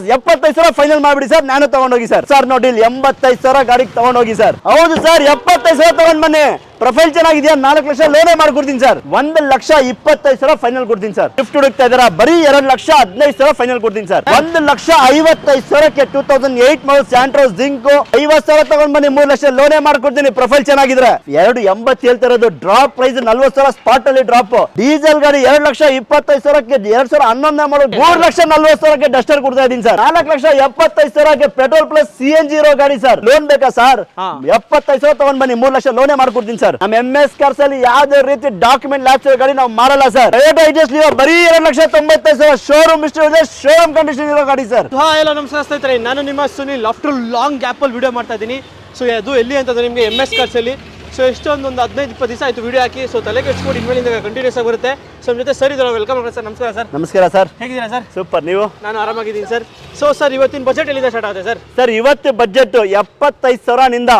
75,000 final ಮಾಡ್ಬಿಡಿ sir, ನಾನು ತಗೊಂಡೋಗಿ ಸರ್. ಸರ್ ನೋಡಿ 85,000 ಗಾಡಿಗೆ ತಗೊಂಡೋಗಿ ಸರ್. ಹೌದು ಸರ್, 75,000 ತಗೊಂಡ್ ಬನ್ನಿ. ಪ್ರೊಫೈಲ್ ಚೆನ್ನಾಗಿದೆಯಾ, 4 ಲಕ್ಷ ಲೋನೇ ಮಾಡ್ಕೊಡ್ತೀನಿ ಸರ್. 1,25,000 ಫೈನಲ್ ಕೊಡ್ತೀನಿ ಸರ್. ಗಿಫ್ಟ್ ಹುಡುಕ್ತಾ ಇದಾರ, ಬರೀ 2,15,000 ಫೈನಲ್ ಕೊಡ್ತೀನಿ ಸರ್. 1,55,000ಕ್ಕೆ 2008 ಮಾಡಲ್ ಸ್ಯಾಂಟ್ರೋಸ್ ಜಿಂಕ್ 50,000 ತಗೊಂಡ್ ಬನ್ನಿ, 3 ಲಕ್ಷ ಲೋನೇ ಮಾಡ್ಕೊಡ್ತೀನಿ. ಪ್ರೊಫೈಲ್ ಚೆನ್ನಾಗಿದ್ರೆ 2,80 ಹೇಳ್ತಾ ಇರೋದು. ಡ್ರಾಪ್ ಪ್ರೈಸ್ 40,000 ಸ್ಪಾಟ್ ಅಲ್ಲಿ ಡ್ರಾಪ್. ಡೀಸೆಲ್ ಗಾಡಿ 2,25,000ಕ್ಕೆ 2011 ಮಾಡಲ್ 3,40,000ಕ್ಕೆ ಡಸ್ಟರ್ ಕೊಡ್ತಾ ಇದೀನಿ ಸರ್. 4,75,000ಕ್ಕೆ ಪೆಟ್ರೋಲ್ ಪ್ಲಸ್ CNG ಇರೋ ಗಾಡಿ ಸರ್. ಲೋನ್ ಬೇಕಾ ಸರ್? 75,000 ತಗೊಂಡ್ ಬನ್ನಿ, 3 ಲಕ್ಷ ಲೋನೇ ಮಾಡ್ಕೊಡ್ತೀನಿ ಸರ್. ನಮ್ಮ MS ಕಾರ್ಸ್ ಅಲ್ಲಿ ಯಾವುದೇ ರೀತಿ ಡಾಕ್ಯುಮೆಂಟ್ ಲ್ಯಾಪ್ಸ್ ಗಾಡಿ ನಾವು ಮಾರಲ್ಲ ಸರ್. ಟೊಯೋಟಾ ಇಟಿಎಸ್ ಲಿಯೋ ಬರೀ 2,95,000 ಶೋರೂಮ್ ಶೋರೂಮ್ ಕಂಡೀಷನ್ ಇರೋ ಗಾಡಿ ಸರ್. ಎಲ್ಲ ನಮಸ್ಕಾರ ಸ್ನೇಹಿತರೆ, ನಾನು ನಿಮ್ಮ ಸುನಿಲ್. ಆಫ್ಟರ್ ಲಾಂಗ್ ಗ್ಯಾಪ್ ಅಲ್ಲಿ ವಿಡಿಯೋ ಮಾಡ್ತಾ ಇದ್ದೀನಿ. ಸೊ ಅದು ಎಲ್ಲಿ ಅಂತಂದ್ರೆ ನಿಮಗೆ MS ಕಾರ್ಸ್ ಅಲ್ಲಿ. ಸೊ ಎಷ್ಟೊಂದು 15-20 ದಿವಸ ಆಯ್ತು ವಿಡಿಯೋ ಹಾಕಿ. ಸೊ ತಲೆ ಕೆಡ್ಸ್ಕೊಂಡು ಇನ್ಮೇಲಿಂದ ಕಂಟಿನ್ಯೂಸ್ ಆಗಿ ಬರುತ್ತೆ. ಸೊ ನಮ್ಮ ಜೊತೆ ಸರ್ ಇದ್ದಾರೆ, ವೆಲ್ಕಮ್ ಸರ್. ನಮಸ್ಕಾರ ಸರ್. ನಮಸ್ಕಾರ ಸರ್, ಹೇಗಿದ್ದೀರಾ ಸರ್? ಸೂಪರ್, ನೀವು? ನಾನು ಆರಾಮಾಗಿದ್ದೀನಿ ಸರ್. ಸೊ ಸರ್, ಇವತ್ತಿನ ಬಜೆಟ್ ಎಲ್ಲಿಂದ ಸ್ಟಾರ್ಟ್ ಆಗುತ್ತೆ ಸರ್? ಸರ್, ಇವತ್ತು ಬಜೆಟ್ 75,000 ನಿಂದ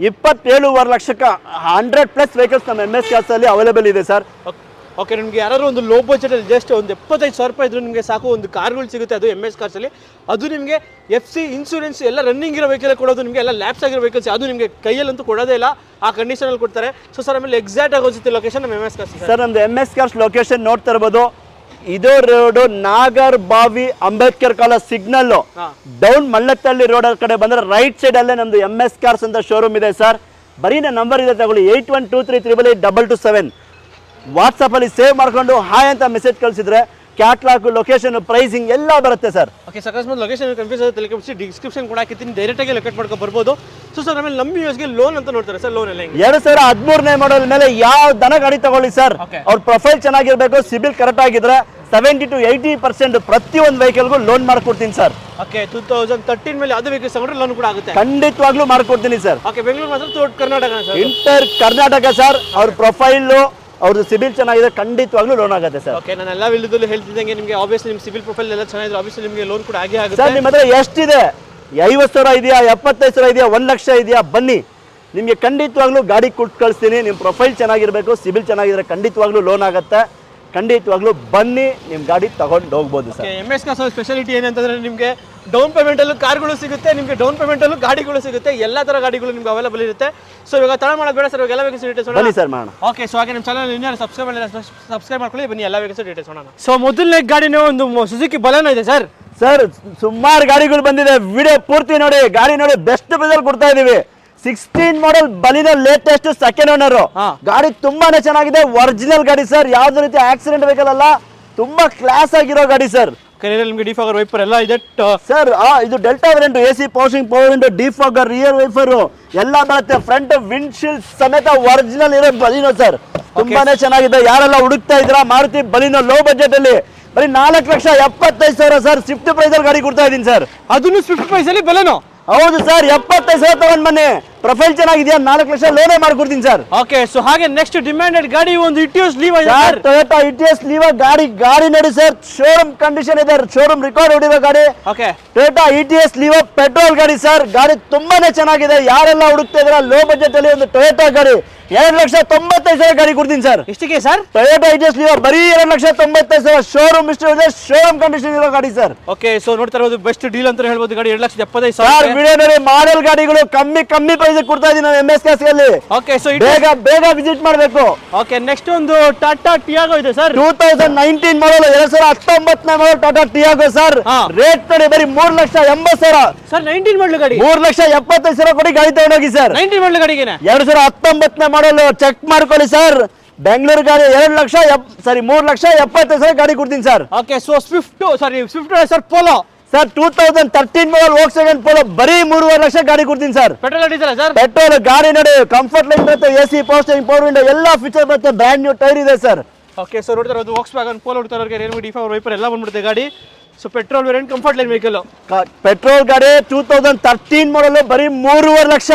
27.5 ಲಕ್ಷಕ್ಕೆ 100+ ವೆಹಿಕಲ್ಸ್ ನಮ್ಮ MS ಕಾರ್ಸ್ ಅಲ್ಲಿ ಅವೈಲೇಬಲ್ ಇದೆ ಸರ್. ಓಕೆ, ನಿಮಗೆ ಯಾರು ಒಂದು ಲೋ ಬಜೆಟ್ ಅಲ್ಲಿ ಜಸ್ಟ್ ಒಂದು 75,000 ರೂಪಾಯಿ ಇದ್ರೂ ನಿಮಗೆ ಸಾಕು ಒಂದು ಕಾರ್ಗಳು ಸಿಗುತ್ತೆ. ಅದು MS ಕಾರ್ಸ್ ಅಲ್ಲಿ. ಅದು ನಿಮಗೆ FC ಇನ್ಶೂರೆನ್ಸ್ ಎಲ್ಲ ರನ್ನಿಂಗ್ ಇರೋ ವೆಹಿಕಲ್ ಕೊಡೋದು, ನಿಮಗೆ ಎಲ್ಲ ಲ್ಯಾಪ್ಸ್ ಆಗಿರೋ ವೆಹಿಕಲ್ಸ್ ಅದು ನಿಮಗೆ ಕೈಯಲ್ಲಂತೂ ಕೊಡೋದೇ ಇಲ್ಲ, ಆ ಕಂಡೀಷನ್ ಅಲ್ಲಿ ಕೊಡ್ತಾರೆ. ಸೊ ಸರ್, ಆಮೇಲೆ ಎಕ್ಸಾಕ್ಟ್ ಆಗಿ ಅನ್ಸುತ್ತೆ ಲೊಕೇಶನ್ ನಮ್ಮ MS ಕಾರ್ಸ್ ಸರ್. ನಮ್ದು MS ಕಾರ್ಸ್ ಲೊಕೇಶನ್ ನೋಡ್ತಾ ಇರ್ಬೋದು. ಇದು road Nagarbhavi Ambedkar college signal down Mallathahalli road ಕಡೆ ಬಂದ್ರೆ ರೈಟ್ ಸೈಡ್ ಅಲ್ಲೇ ನಮ್ದು MS ಕಾರ್ಸ್ ಅಂತ ಶೋರೂಮ್ ಇದೆ ಸರ್. ಬರೀ ನಂಬರ್ ಇದೆ ತಗೊಳ್ಳಿ, 8123882227. ವಾಟ್ಸಪ್ ಅಲ್ಲಿ ಸೇವ್ ಮಾಡ್ಕೊಂಡು ಹಾಯ್ ಅಂತ ಮೆಸೇಜ್ ಕಳಿಸಿದ್ರೆ ಕ್ಯಾಟ್ಲಾಗ್, ಲೊಕೇಶನ್, ಪ್ರೈಸಿಂಗ್ ಎಲ್ಲ ಬರುತ್ತೆ ಸರ್. ಓಕೆ, ಅಕಸ್ಮಾತ್ ಲೊಕೇಶನ್ ಕನ್ಫ್ಯೂಸ್ ಆಗುತ್ತೆ, ತಲೆಕೆಡಿಸಿ ಡಿಸ್ಕ್ರಿಪ್ಷನ್ ಕೂಡ ಹಾಕಿರ್ತೀನಿ, ಡೈರೆಕ್ಟ್ ಆಗಿ ಲೊಕೇಟ್ ಮಾಡ್ಕೊಂಡು ಬರ್ಬೋದು. ಸೊ ಸರ್, ಆಮೇಲೆ ನಮ್ಮ ಯೂಸ್ಗೆ ಲೋನ್ ಅಂತ ನೋಡ್ತಾರೆ ಸರ್. ಲೋನ್ ಎಲ್ಲ 2013ನೇ ಮಾಡಲ್ ಮೇಲೆ ಯಾವ ದನ ಗಾಡಿ ತಗೊಳ್ಳಿ ಸರ್, ಅವ್ರ ಪ್ರೊಫೈಲ್ ಚೆನ್ನಾಗಿರ್ಬೇಕು, ಸಿಬಿಲ್ ಕರೆಕ್ಟ್ ಆಗಿದ್ರೆ 70 to 80% ಪ್ರತಿಯೊಂದು ವೆಹಿಕಲ್ಗೂ ಲೋನ್ ಮಾಡ್ಕೊಡ್ತೀನಿ ಸರ್. ಓಕೆ, 2013 ಮೇಲೆ ಅದು ವೆಹಿಕಲ್ಸ್ ತಗೊಂಡ್ರೆ ಲೋನ್ ಕೂಡ ಆಗುತ್ತೆ. ಖಂಡಿತವಾಗ್ಲೂ ಮಾಡ್ಕೊಡ್ತೀನಿ ಸರ್. ಓಕೆ, ಬೆಂಗಳೂರು ಮಾತ್ರ Karnataka sir? Inter Karnataka sir. ಅವ್ರ ಪ್ರೊಫೈಲ್, ಅವ್ರದ್ದು ಸಿಬಿಲ್ ಚೆನ್ನಾಗಿದೆ, ಖಂಡಿತವಾಗ್ಲೂ ಲೋನ್ ಆಗುತ್ತೆ ಸರ್. ಓಕೆ, ನಾನು ಎಲ್ಲ ವಿಡಿಯೋದಲ್ಲಿ ಹೇಳ್ತಿದ್ದಂಗೆ ನಿಮಗೆ ಆಬ್ವಿಯಸ್ಲಿ ನಿಮ್ಮ ಸಿಬಿಲ್ ಪ್ರೊಫೈಲ್ ಎಲ್ಲ ಚೆನ್ನಾಗಿದೆ, ಆಬ್ವಿಯಸ್ಲಿ ನಿಮಗೆ ಲೋನ್ ಕೂಡ ಆಗುತ್ತೆ ಸರ್. ನಿಮ್ಮ ಹತ್ರ ಎಷ್ಟಿದೆ? 50,000 ಇದೆಯಾ, 75,000 ಇದೆಯಾ, 1 ಲಕ್ಷ ಇದೆಯಾ? ಬನ್ನಿ, ನಿಮಗೆ ಖಂಡಿತವಾಗ್ಲೂ ಗಾಡಿ ಕೊಟ್ಟು ಕಳಿಸ್ತೀನಿ. ನಿಮ್ಮ ಪ್ರೊಫೈಲ್ ಚೆನ್ನಾಗಿರಬೇಕು, ಸಿಬಿಲ್ ಚೆನ್ನಾಗಿದ್ರೆ ಖಂಡಿತವಾಗ್ಲೂ ಲೋನ್ ಆಗುತ್ತೆ. ಖಂಡಿತವಾಗ್ಲೂ ಬನ್ನಿ, ನಿಮ್ಮ ಗಾಡಿ ತಗೊಂಡು ಹೋಗ್ಬೋದು ಸರ್. MS ಕಾರ್ಸ್ ಸ್ಪೆಷಾಲಿಟಿ ಏನಂತಂದ್ರೆ ನಿಮಗೆ ಡೌನ್ ಪೇಮೆಂಟಲ್ಲೂ ಕಾರ್ಗಳು ಸಿಗುತ್ತೆ, ನಿಮಗೆ ಡೌನ್ ಪೇಮೆಂಟಲ್ಲೂ ಗಾಡಿಗಳು ಸಿಗುತ್ತೆ, ಎಲ್ಲ ಥರ ಗಾಡಿಗಳು ನಿಮ್ಗೆ ಅವೈಲೇಬಲ್ ಇರುತ್ತೆ. ಸೊ ಇವಾಗ ತಡ ಮಾಡೋದು ಬೇಡ ಸರ್, ಇವಾಗ ಎಲ್ಲ ವೆಹಿಕಲ್ಸ್ ಡೀಟೇಲ್ಸ್ ಬನ್ನಿ ಸರ್ ಮಾಡೋಣ. ಓಕೆ, ಸೊ ಹಾಗೆ ನಮ್ಮ ಚಾನಲ್ ಇನ್ನೂ ಸಬ್ಸ್ಕ್ರೈಬ್ ಮಾಡ್ಕೊಳ್ಳಿ, ಬನ್ನಿ ಎಲ್ಲ ವೆಹಿಕಲ್ಸ್ ಡೀಟೇಲ್ಸ್ ನೋಡೋಣ. ಸೊ ಮೊದಲನೇ ಗಾಡಿನೇ ಒಂದು ಸುಜುಕಿ ಬಲೆನೋ ಇದೆ ಸರ್. ಸರ್, ಸುಮಾರು ಗಾಡಿಗಳು ಬಂದಿದೆ, ವಿಡಿಯೋ ಪೂರ್ತಿ ನೋಡಿ. ಗಾಡಿ ನೋಡಿ, ಬೆಸ್ಟ್ ಪ್ರೈಸಲ್ಲಿ ಕೊಡ್ತಾ ಇದೀವಿ. 16 ಮಾಡಲ್ ಬಲಿನೋ ಲೇಟೆಸ್ಟ್ ಸೆಕೆಂಡ್ ಓನರ್ ಗಾಡಿ. ತುಂಬಾನೇ ಚೆನ್ನಾಗಿದೆ, ಒರಿಜಿನಲ್ ಗಾಡಿ ಸರ್. ಯಾವ್ದು ರೀತಿ ಆಕ್ಸಿಡೆಂಟ್ ವೆಹಿಕಲ್ ಅಲ್ಲ, ತುಂಬಾ ಕ್ಲಾಸ್ ಆಗಿರೋ ಗಾಡಿ ಸರ್. ನಿಮಗೆ ಡಿಫಾಗರ್ ವೈಪರ್ ಎಲ್ಲ ಇದೆ ಸರ್. ಇದು delta variant, AC power steering, power window, defogger, rear wiper ಎಲ್ಲ ಬರುತ್ತೆ. ಫ್ರಂಟ್ ವಿಂಡ್ಶೀಲ್ಡ್ ಸಮೇತ ಒರಿಜಿನಲ್ ಇರೋ ಬಲಿನೋ ಸರ್. ತುಂಬಾನೇ ಚೆನ್ನಾಗಿದೆ. ಯಾರೆಲ್ಲ ಹುಡುಕ್ತಾ ಇದ್ರ ಮಾರುತಿ ಬಲಿನೋ ಲೋ ಬಜೆಟ್ ಅಲ್ಲಿ ಬರೀ 4,75,000 ಸರ್. ಸ್ವಿಫ್ಟ್ ಪ್ರೈಸ್ ಅಲ್ಲಿ ಗಾಡಿ ಕೊಡ್ತಾ ಇದೀನಿ ಸರ್. ಅದನ್ನು ಸ್ವಿಫ್ಟ್ ಪ್ರೈಸ್ ಅಲ್ಲಿ ಬಲೆನೋ. ಹೌದು ಸರ್, 75,000 ತಗೊಂಡ್ ಬನ್ನಿ. ಪ್ರೊಫೈಲ್ ಚೆನ್ನಾಗಿದೆಯಾ, 4 ಲಕ್ಷ ಲೋನೇ ಮಾಡ್ಕೊಡ್ತೀನಿ ಸರ್. ಓಕೆ, ಸೊ ಹಾಗೆ ನೆಕ್ಸ್ಟ್ ಡಿಮ್ಯಾಂಡೆಡ್ ಗಾಡಿ ಒಂದು ಇಟಿಯೋಸ್ ಲೀವಾ ಇದೆ ಸರ್. ಟೊಯೋಟಾ ಇಟಿಎಸ್ ಲೀವಾ ಗಾಡಿ ನೋಡಿ ಸರ್, ಶೋರೂಮ್ ಕಂಡೀಷನ್ ಇದೆ, ಶೋರೂಮ್ ರೆಕಾರ್ಡ್ ಹೊಡಿರೋ ಗಾಡಿ. ಓಕೆ, ಟೊಯೋಟಾ ಇಟಿಎಸ್ ಲೀವಾ ಪೆಟ್ರೋಲ್ ಗಾಡಿ ಸರ್. ಗಾಡಿ ತುಂಬಾನೇ ಚೆನ್ನಾಗಿದೆ. ಯಾರೆಲ್ಲ ಹುಡುಕ್ತಾ ಇದ್ರ ಲೋ ಬಜೆಟ್ ಅಲ್ಲಿ ಒಂದು ಟೊಯೋಟಾ ಗಾಡಿ 2,95,000 ಗಾಡಿ ಕೊಡ್ತೀನಿ ಸರ್. ಎಷ್ಟಿಗೆ ಸರ್? ಟೊಯೋಟಾ ಇಟಿಎಸ್ ಲೀವಾ ಬರೀ 2,95,000 ಶೋರೂಮ್ ಶೋರೂಮ್ ಕಂಡೀಷನ್ ಇರೋ ಗಾಡಿ ಸರ್. ಓಕೆ, ಸೊ ನೋಡ್ತಾ ಇರೋದು ಬೆಸ್ಟ್ ಡೀಲ್ ಅಂತ ಹೇಳ್ಬೋದು. ಗಾಡಿ 2,75,000 ವಿಡಿಯೋ ನೋಡಿ. ಮಾಡೆಲ್ ಗಾಡಿಗಳು ಕಮ್ಮಿ ಪ್ರೈಸ್ ಕೊಡ್ತಾ ಇದೀನಿ ನಾನು MS ಕಾರ್ಸ್ ಅಲ್ಲಿ. ಓಕೆ, ಸೊ ಬೇಗ ವಿಸಿಟ್ ಮಾಡಬೇಕು. ಓಕೆ, ನೆಕ್ಸ್ಟ್ ಒಂದು ಟಾಟಾ ಟಿಯಾಗೋ ಇದೆ ಸರ್. 2019 ಮಾಡಲ್, 2019 ಮಾಡಲ್ ಟಾಟಾ ಟಿಯಾಗೋ ಸರ್. ರೇಟ್ ನೋಡಿ ಬರೀ 3,80,000 ಸರ್. 19 ಮಾಡಲ್ ಗಾಡಿ 3,75,000 ಕೊಡಿ ಗಾಡಿ ತಗೊಂಡೋಗಿ ಸರ್. 19 ಮಾಡಲ್ ಗಾಡಿಗೆ 2019 ಮಾಡಲ್ ಚೆಕ್ ಮಾಡ್ಕೊಳ್ಳಿ ಸರ್. ಬೆಂಗಳೂರು ಗಾಡಿ 3,70,000 ಗಾಡಿ ಕೊಡ್ತೀನಿ sir. Okay, so Swift sir polo sir. 2013 ಮಾಡಲ್ ವೋಕ್ಸ್ವ್ಯಾಗನ್ ಪೋಲೋ ಬರೀ 3.5 ಲಕ್ಷ ಗಾಡಿ ಕೊಡ್ತೀನಿ sir. Petrol diesel sir? Petrol ಗಾಡಿ ನೋಡಿ, ಕಂಫರ್ಟ್ ಲೈನ್ ಬರುತ್ತೆ, AC power steering, power window ಎಲ್ಲ ಫೀಚರ್ ಬರುತ್ತೆ, ಬ್ರ್ಯಾಂಡ್ ನ್ಯೂ ಟೈರ್ ಇದೆ ಸರ್. ಓಕೆ, ಸೊ ನೋಡ್ತಾ ಇರೋದು ವೋಕ್ಸ್ವ್ಯಾಗನ್ ಪೋಲೋ ಹುಡ್ತಾರವ್ರಿಗೆ ರೇನ್ವಿ ಡಿಫಾಗರ್ ವೈಪರ್ ಎಲ್ಲ ಬಂದ್ಬಿಡುತ್ತೆ ಗಾಡಿ. So petrol variant comfort line vehicle. Petrol ಗಾಡಿ 2013 ಮಾಡಲ್ ಬರೀ 3.5 ಲಕ್ಷ.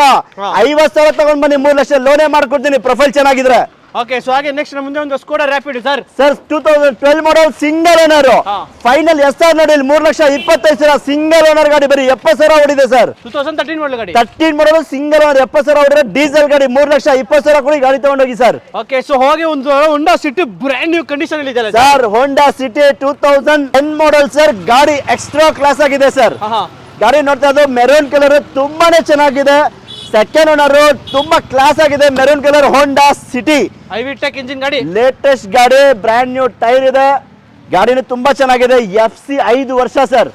50,000 ತಗೊಂಡ್ ಬನ್ನಿ, 3 ಲಕ್ಷ ಲೋನೇ ಮಾಡ್ಕೊಡ್ತೀನಿ. ಪ್ರೊಫೈಲ್ ಚೆನ್ನಾಗಿದ್ರೆ ಓಕೆ ಸೊ ಹಾಗೆ ನೆಕ್ಸ್ಟ್ ನಮ್ಮ ಮುಂದೆ ಒಂದು ಸ್ಕೋಡಾ ರ್ಯಾಪಿಡ್ ಸರ್. ಸರ್ 2012 ಮಾಡಲ್ ಸಿಂಗಲ್ ಓನರ್ ಫೈನಲ್ SR ನೋಡಿ 3,25,000 ಸಿಂಗಲ್ ಓನರ್ ಗಾಡಿ ಬರೀ 70,000 ಹೊಡಿದೆ ಸರ್. 2013 ಮಾಡಲ್ ಗಾಡಿ 13 ಮಾಡಲ್ ಸಿಂಗಲ್ ಓನರ್ 70,000 ಹೊಡಿದ್ರೆ ಡೀಸೆಲ್ ಗಾಡಿ 3,20,000 ಕೊಡಿ ಗಾಡಿ ತಗೊಂಡೋಗಿ ಸರ್. ಓಕೆ ಸೊ ಹಾಗೆ ಒಂದು Honda City brand new condition ಅಲ್ಲಿ ಇದೆ ಸರ್. ಹೋಂಡಾ ಸಿಟಿ 2010 ಮಾಡಲ್ ಸರ್. ಗಾಡಿ ಎಕ್ಸ್ಟ್ರಾ ಕ್ಲಾಸ್ ಆಗಿದೆ ಸರ್. ಗಾಡಿ ನೋಡ್ತಾ ಇದ್ದು ಮೆರೂನ್ ಕಲರ್ ತುಂಬಾನೇ ಚೆನ್ನಾಗಿದೆ. ಸೆಕೆಂಡ್ ಓನರ್ ತುಂಬಾ ಕ್ಲಾಸ್ ಆಗಿದೆ. ಮೆರೂನ್ ಕಲರ್ ಹೋಂಡಾ ಸಿಟಿ ಐವಿ ಟೆಕ್ ಇಂಜಿನ್ ಗಾಡಿ, ಲೇಟೆಸ್ಟ್ ಗಾಡಿ, ಬ್ರ್ಯಾಂಡ್ ನ್ಯೂ ಟೈರ್ ಇದೆ. ಗಾಡಿನೂ ತುಂಬಾ ಚೆನ್ನಾಗಿದೆ. FC 5 ವರ್ಷ sir.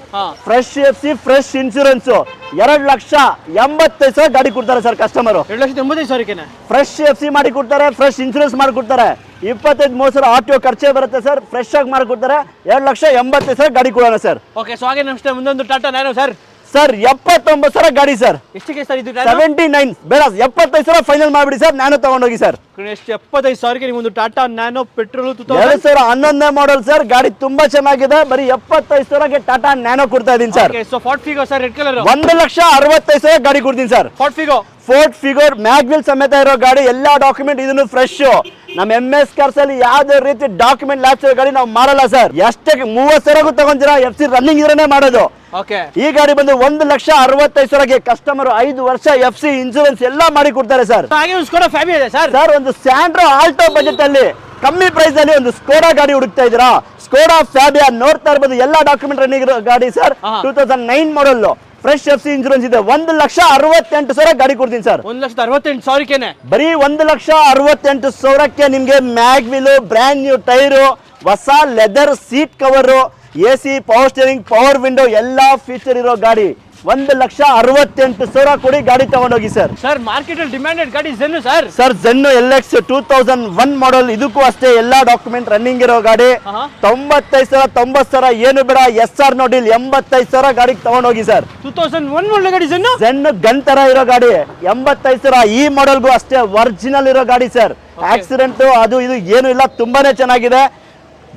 Fresh FC, fresh insurance. 2,85,000 ಗಾಡಿ ಕೊಡ್ತಾರೆ ಸರ್ ಕಸ್ಟಮರ್. 2,85,000 ಫ್ರೆಶ್ FC ಮಾಡಿ ಕೊಡ್ತಾರೆ, ಫ್ರೆಶ್ ಇನ್ಶೂರೆನ್ಸ್ ಮಾಡಿ ಕೊಡ್ತಾರೆ. 25,000 RTO ಖರ್ಚೆ ಬರುತ್ತೆ ಸರ್. ಫ್ರೆಶ್ ಆಗಿ ಮಾಡಿ ಕೊಡ್ತಾರೆ. 2,85,000 ಗಾಡಿ ಕೊಡೋಣ ಸರ್. ಓಕೆ ಸೊ ಹಾಗೆ ನಮ್ಗೆ ಮುಂದೊಂದು ಟಾಟಾ ನ್ಯಾನೋ ಸರ್. ಸರ್ 79,000 ಗಾಡಿ ಸರ್. ಎಷ್ಟಿಗೆ ಸರ್ ಇದು? 79 ಬೇಡ 75,000 ಫೈನಲ್ ಮಾಡ್ಬಿಡಿ ಸರ್. ನಾನು ತಗೊಂಡೋಗಿ ಸರ್. ಎಷ್ಟು 75,000ಗೆ ನಿಮ್ಮೊಂದು Tata Nano petrol 2011 model sir. ಗಾಡಿ ತುಂಬಾ ಚೆನ್ನಾಗಿದೆ. ಬರೀ 75,000ಗೆ ಟಾಟಾ ನ್ಯಾನೋ ಕೊಡ್ತಾ ಇದೀನಿ sir. So Ford Figo sir, red colour 1,65,000 ಗಾಡಿ ಕೊಡ್ತೀನಿ ಸರ್. ಫೋರ್ಡ್ ಫಿಗರ್ ಮ್ಯಾಗ್ವಿಲ್ ಸಮೇತ ಇರೋ ಗಾಡಿ. ಎಲ್ಲಾ ಡಾಕ್ಯುಮೆಂಟ್ ಇದನ್ನು ಫ್ರೆಶ್. ನಮ್ಮ MS ಕಾರ್ಸ್ ಅಲ್ಲಿ ಯಾವ್ದೇ ರೀತಿ ಡಾಕ್ಯುಮೆಂಟ್ ಲ್ಯಾಪ್ಸ್ ಗಾಡಿ ನಾವು ಮಾರಲ್ಲ ಸರ್. ಎಷ್ಟಕ್ಕೆ 30,000ಗೂ ತಗೊಂತೀರಾ. FC ರನ್ನಿಂಗ್ ಇದ್ರೇನೆ ಮಾಡೋದು. ಈ ಗಾಡಿ ಬಂದು 1,65,000ಗೆ ಕಸ್ಟಮರ್ 5 ವರ್ಷ FC ಇನ್ಶೂರೆನ್ಸ್ ಎಲ್ಲಾ ಮಾಡಿ ಕೊಡ್ತಾರೆ ಸರ್. ಸರ್ ಒಂದು ಸ್ಯಾಂಡ್ರೋ ಆಲ್ಟೋ ಬಜೆಟ್ ಅಲ್ಲಿ ಕಮ್ಮಿ ಪ್ರೈಸ್ ಅಲ್ಲಿ ಒಂದು ಸ್ಕೋಡಾ ಗಾಡಿ ಹುಡುಕ್ತಾ ಇದ್ದೀರಾ? ಸ್ಕೋಡಾ ಫ್ಯಾಬಿಯಾ ನೋಡ್ತಾ ಇರ್ಬೋದು. ಎಲ್ಲಾ ಡಾಕ್ಯುಮೆಂಟ್ ರನ್ನಿಂಗ್ ಇರೋ ಗಾಡಿ ಸರ್. 2009 ಮಾಡಲ್ ಫ್ರೆಶ್ FC ಇನ್ಶೂರೆನ್ಸ್ ಇದೆ. 1,68,000 ಗಾಡಿ ಕೊಡ್ತೀನಿ ಸರ್. 1,68,000 ಬರೀ 1,68,000ಕ್ಕೆ ನಿಮ್ಗೆ ಮ್ಯಾಗ್ವಿಲ್, ಬ್ರ್ಯಾಂಡ್ ನ್ಯೂ ಟೈರು, ಹೊಸ leather seat cover, AC, power steering, power window ಎಲ್ಲಾ ಫೀಚರ್ ಇರೋ ಗಾಡಿ. 1,68,000 ಕೊಡಿ ಗಾಡಿ ತಗೊಂಡೋಗಿ ಸರ್. ಸರ್ ಮಾರ್ಕೆಟ್ ಅಲ್ಲಿ ಡಿಮ್ಯಾಂಡೆಡ್ ಗಾಡಿ ಝೆನ್ನು ಸರ್. ಸರ್ ಝೆನ್ನು LX 2001 ಮಾಡಲ್. ಇದಕ್ಕೂ ಅಷ್ಟೇ ಎಲ್ಲಾ ಡಾಕ್ಯುಮೆಂಟ್ ರನ್ನಿಂಗ್ ಇರೋ ಗಾಡಿ. 95,000 90,000 ಏನು ಬೇಡ. SR ನೋಡಿ 85,000 ಗಾಡಿ ತಗೊಂಡೋಗಿ ಸರ್. 2001 ಮಾಡಲ್ ಗಾಡಿ ಝೆನ್ನು ಗನ್ ತರ ಇರೋ ಗಾಡಿ 85,000. ಈ ಮಾಡಲ್ಗೂ ಅಷ್ಟೇ ಒರಿಜಿನಲ್ ಇರೋ ಗಾಡಿ ಸರ್. ಆಕ್ಸಿಡೆಂಟ್ ಅದು ಇದು ಏನು ಇಲ್ಲ. ತುಂಬಾನೇ ಚೆನ್ನಾಗಿದೆ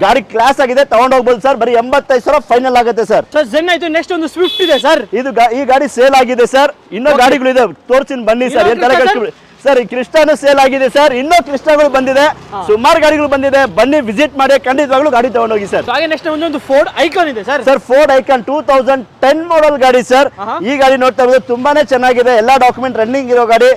ಗಾಡಿ. ಕ್ಲಾಸ್ ಆಗಿದೆ. ತಗೊಂಡೋಗ್ಬೋದು ಸರ್. ಬರೀ 85,000 ಫೈನಲ್ ಆಗುತ್ತೆ ಸರ್. ಝೆನ್ ಆಯ್ತು. ನೆಕ್ಸ್ಟ್ ಒಂದು ಸ್ವಿಫ್ಟ್ ಇದೆ ಸರ್. ಈ ಗಾಡಿ ಸೇಲ್ ಆಗಿದೆ ಸರ್. ಇನ್ನೂ ಗಾಡಿಗಳು ಇದೆ, ತೋರ್ಸಿನ್ ಬನ್ನಿ ಸರ್. ಏನ್ ತರ ಸರ್. ಈ ಕ್ರಿಸ್ಟಾನು ಸೇಲ್ ಆಗಿದೆ ಸರ್. ಇನ್ನೂ ಕ್ರಿಸ್ಟಾಗಳು ಬಂದಿದೆ. ಸುಮಾರು ಗಾಡಿಗಳು ಬಂದಿದೆ. ಬನ್ನಿ ವಿಸಿಟ್ ಮಾಡಿ. ಖಂಡಿತವಾಗ್ಲೂ ಗಾಡಿ ತಗೊಂಡೋಗಿ ಸರ್. ಹಾಗೆ ನೆಕ್ಸ್ಟ್ ಒಂದು ಫೋರ್ಡ್ ಐಕಾನ್ ಇದೆ ಸರ್. ಸರ್ ಫೋರ್ಡ್ ಐಕಾನ್ 2010 ಮಾಡಲ್ ಗಾಡಿ ಸರ್. ಈ ಗಾಡಿ ನೋಡ್ತಾ ಇರೋದು ತುಂಬಾನೇ ಚೆನ್ನಾಗಿದೆ. ಎಲ್ಲಾ ಡಾಕ್ಯುಮೆಂಟ್ ರನ್ನಿಂಗ್ ಇರೋ ಗಾಡಿ.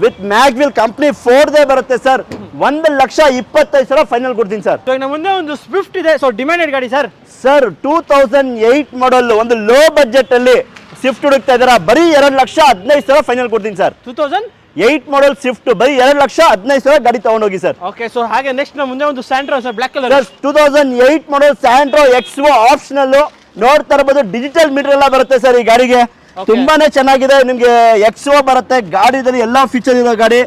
ವಿತ್ ಮ್ಯಾಗ್ವಿಲ್ ಕಂಪ್ನಿ 4 ಬರುತ್ತೆ ಸರ್. 1,25,000 ಫೈನಲ್ ಕೊಡ್ತೀನಿ ಸರ್. ನಮ್ಮ ಮುಂದೆ ಒಂದು ಸ್ವಿಫ್ಟ್ ಇದೆ. ಸೊ ಡಿಮ್ಯಾಂಡೆಡ್ ಗಾಡಿ ಸರ್. ಸರ್ 2008 ಮಾಡಲ್ ಒಂದು ಲೋ ಬಜೆಟ್ ಅಲ್ಲಿ ಸ್ವಿಫ್ಟ್ ಹುಡುಕ್ತಾ ಇದಾರ. ಬರೀ 2,15,000 ಫೈನಲ್ ಕೊಡ್ತೀನಿ ಸರ್. 2008 ಮಾಡಲ್ ಸ್ವಿಫ್ಟ್ ಬರೀ 2,15,000 ಗಾಡಿ ತಗೊಂಡೋಗಿ ಸರ್. ಓಕೆ ಸೊ ಹಾಗೆ ನೆಕ್ಸ್ಟ್ ನಮ್ಮ ಮುಂದೆ ಒಂದು Santro sir, black colour. Sir 2008 ಮಾಡಲ್ ಸ್ಯಾಂಟ್ರೋ XO ಆಪ್ಷನಲ್. ನೋಡ್ತಾ ಇರಬಹುದು ಡಿಜಿಟಲ್ ಮೀಟರ್ ಎಲ್ಲ ಬರುತ್ತೆ ಸರ್ ಈ ಗಾಡಿಗೆ. ತುಂಬಾನೇ ಚೆನ್ನಾಗಿದೆ. ನಿಮ್ಗೆ XO ಬರುತ್ತೆ ಗಾಡಿದಲ್ಲಿ. ಎಲ್ಲಾ ಫೀಚರ್ ಇರೋ ಗಾಡಿ.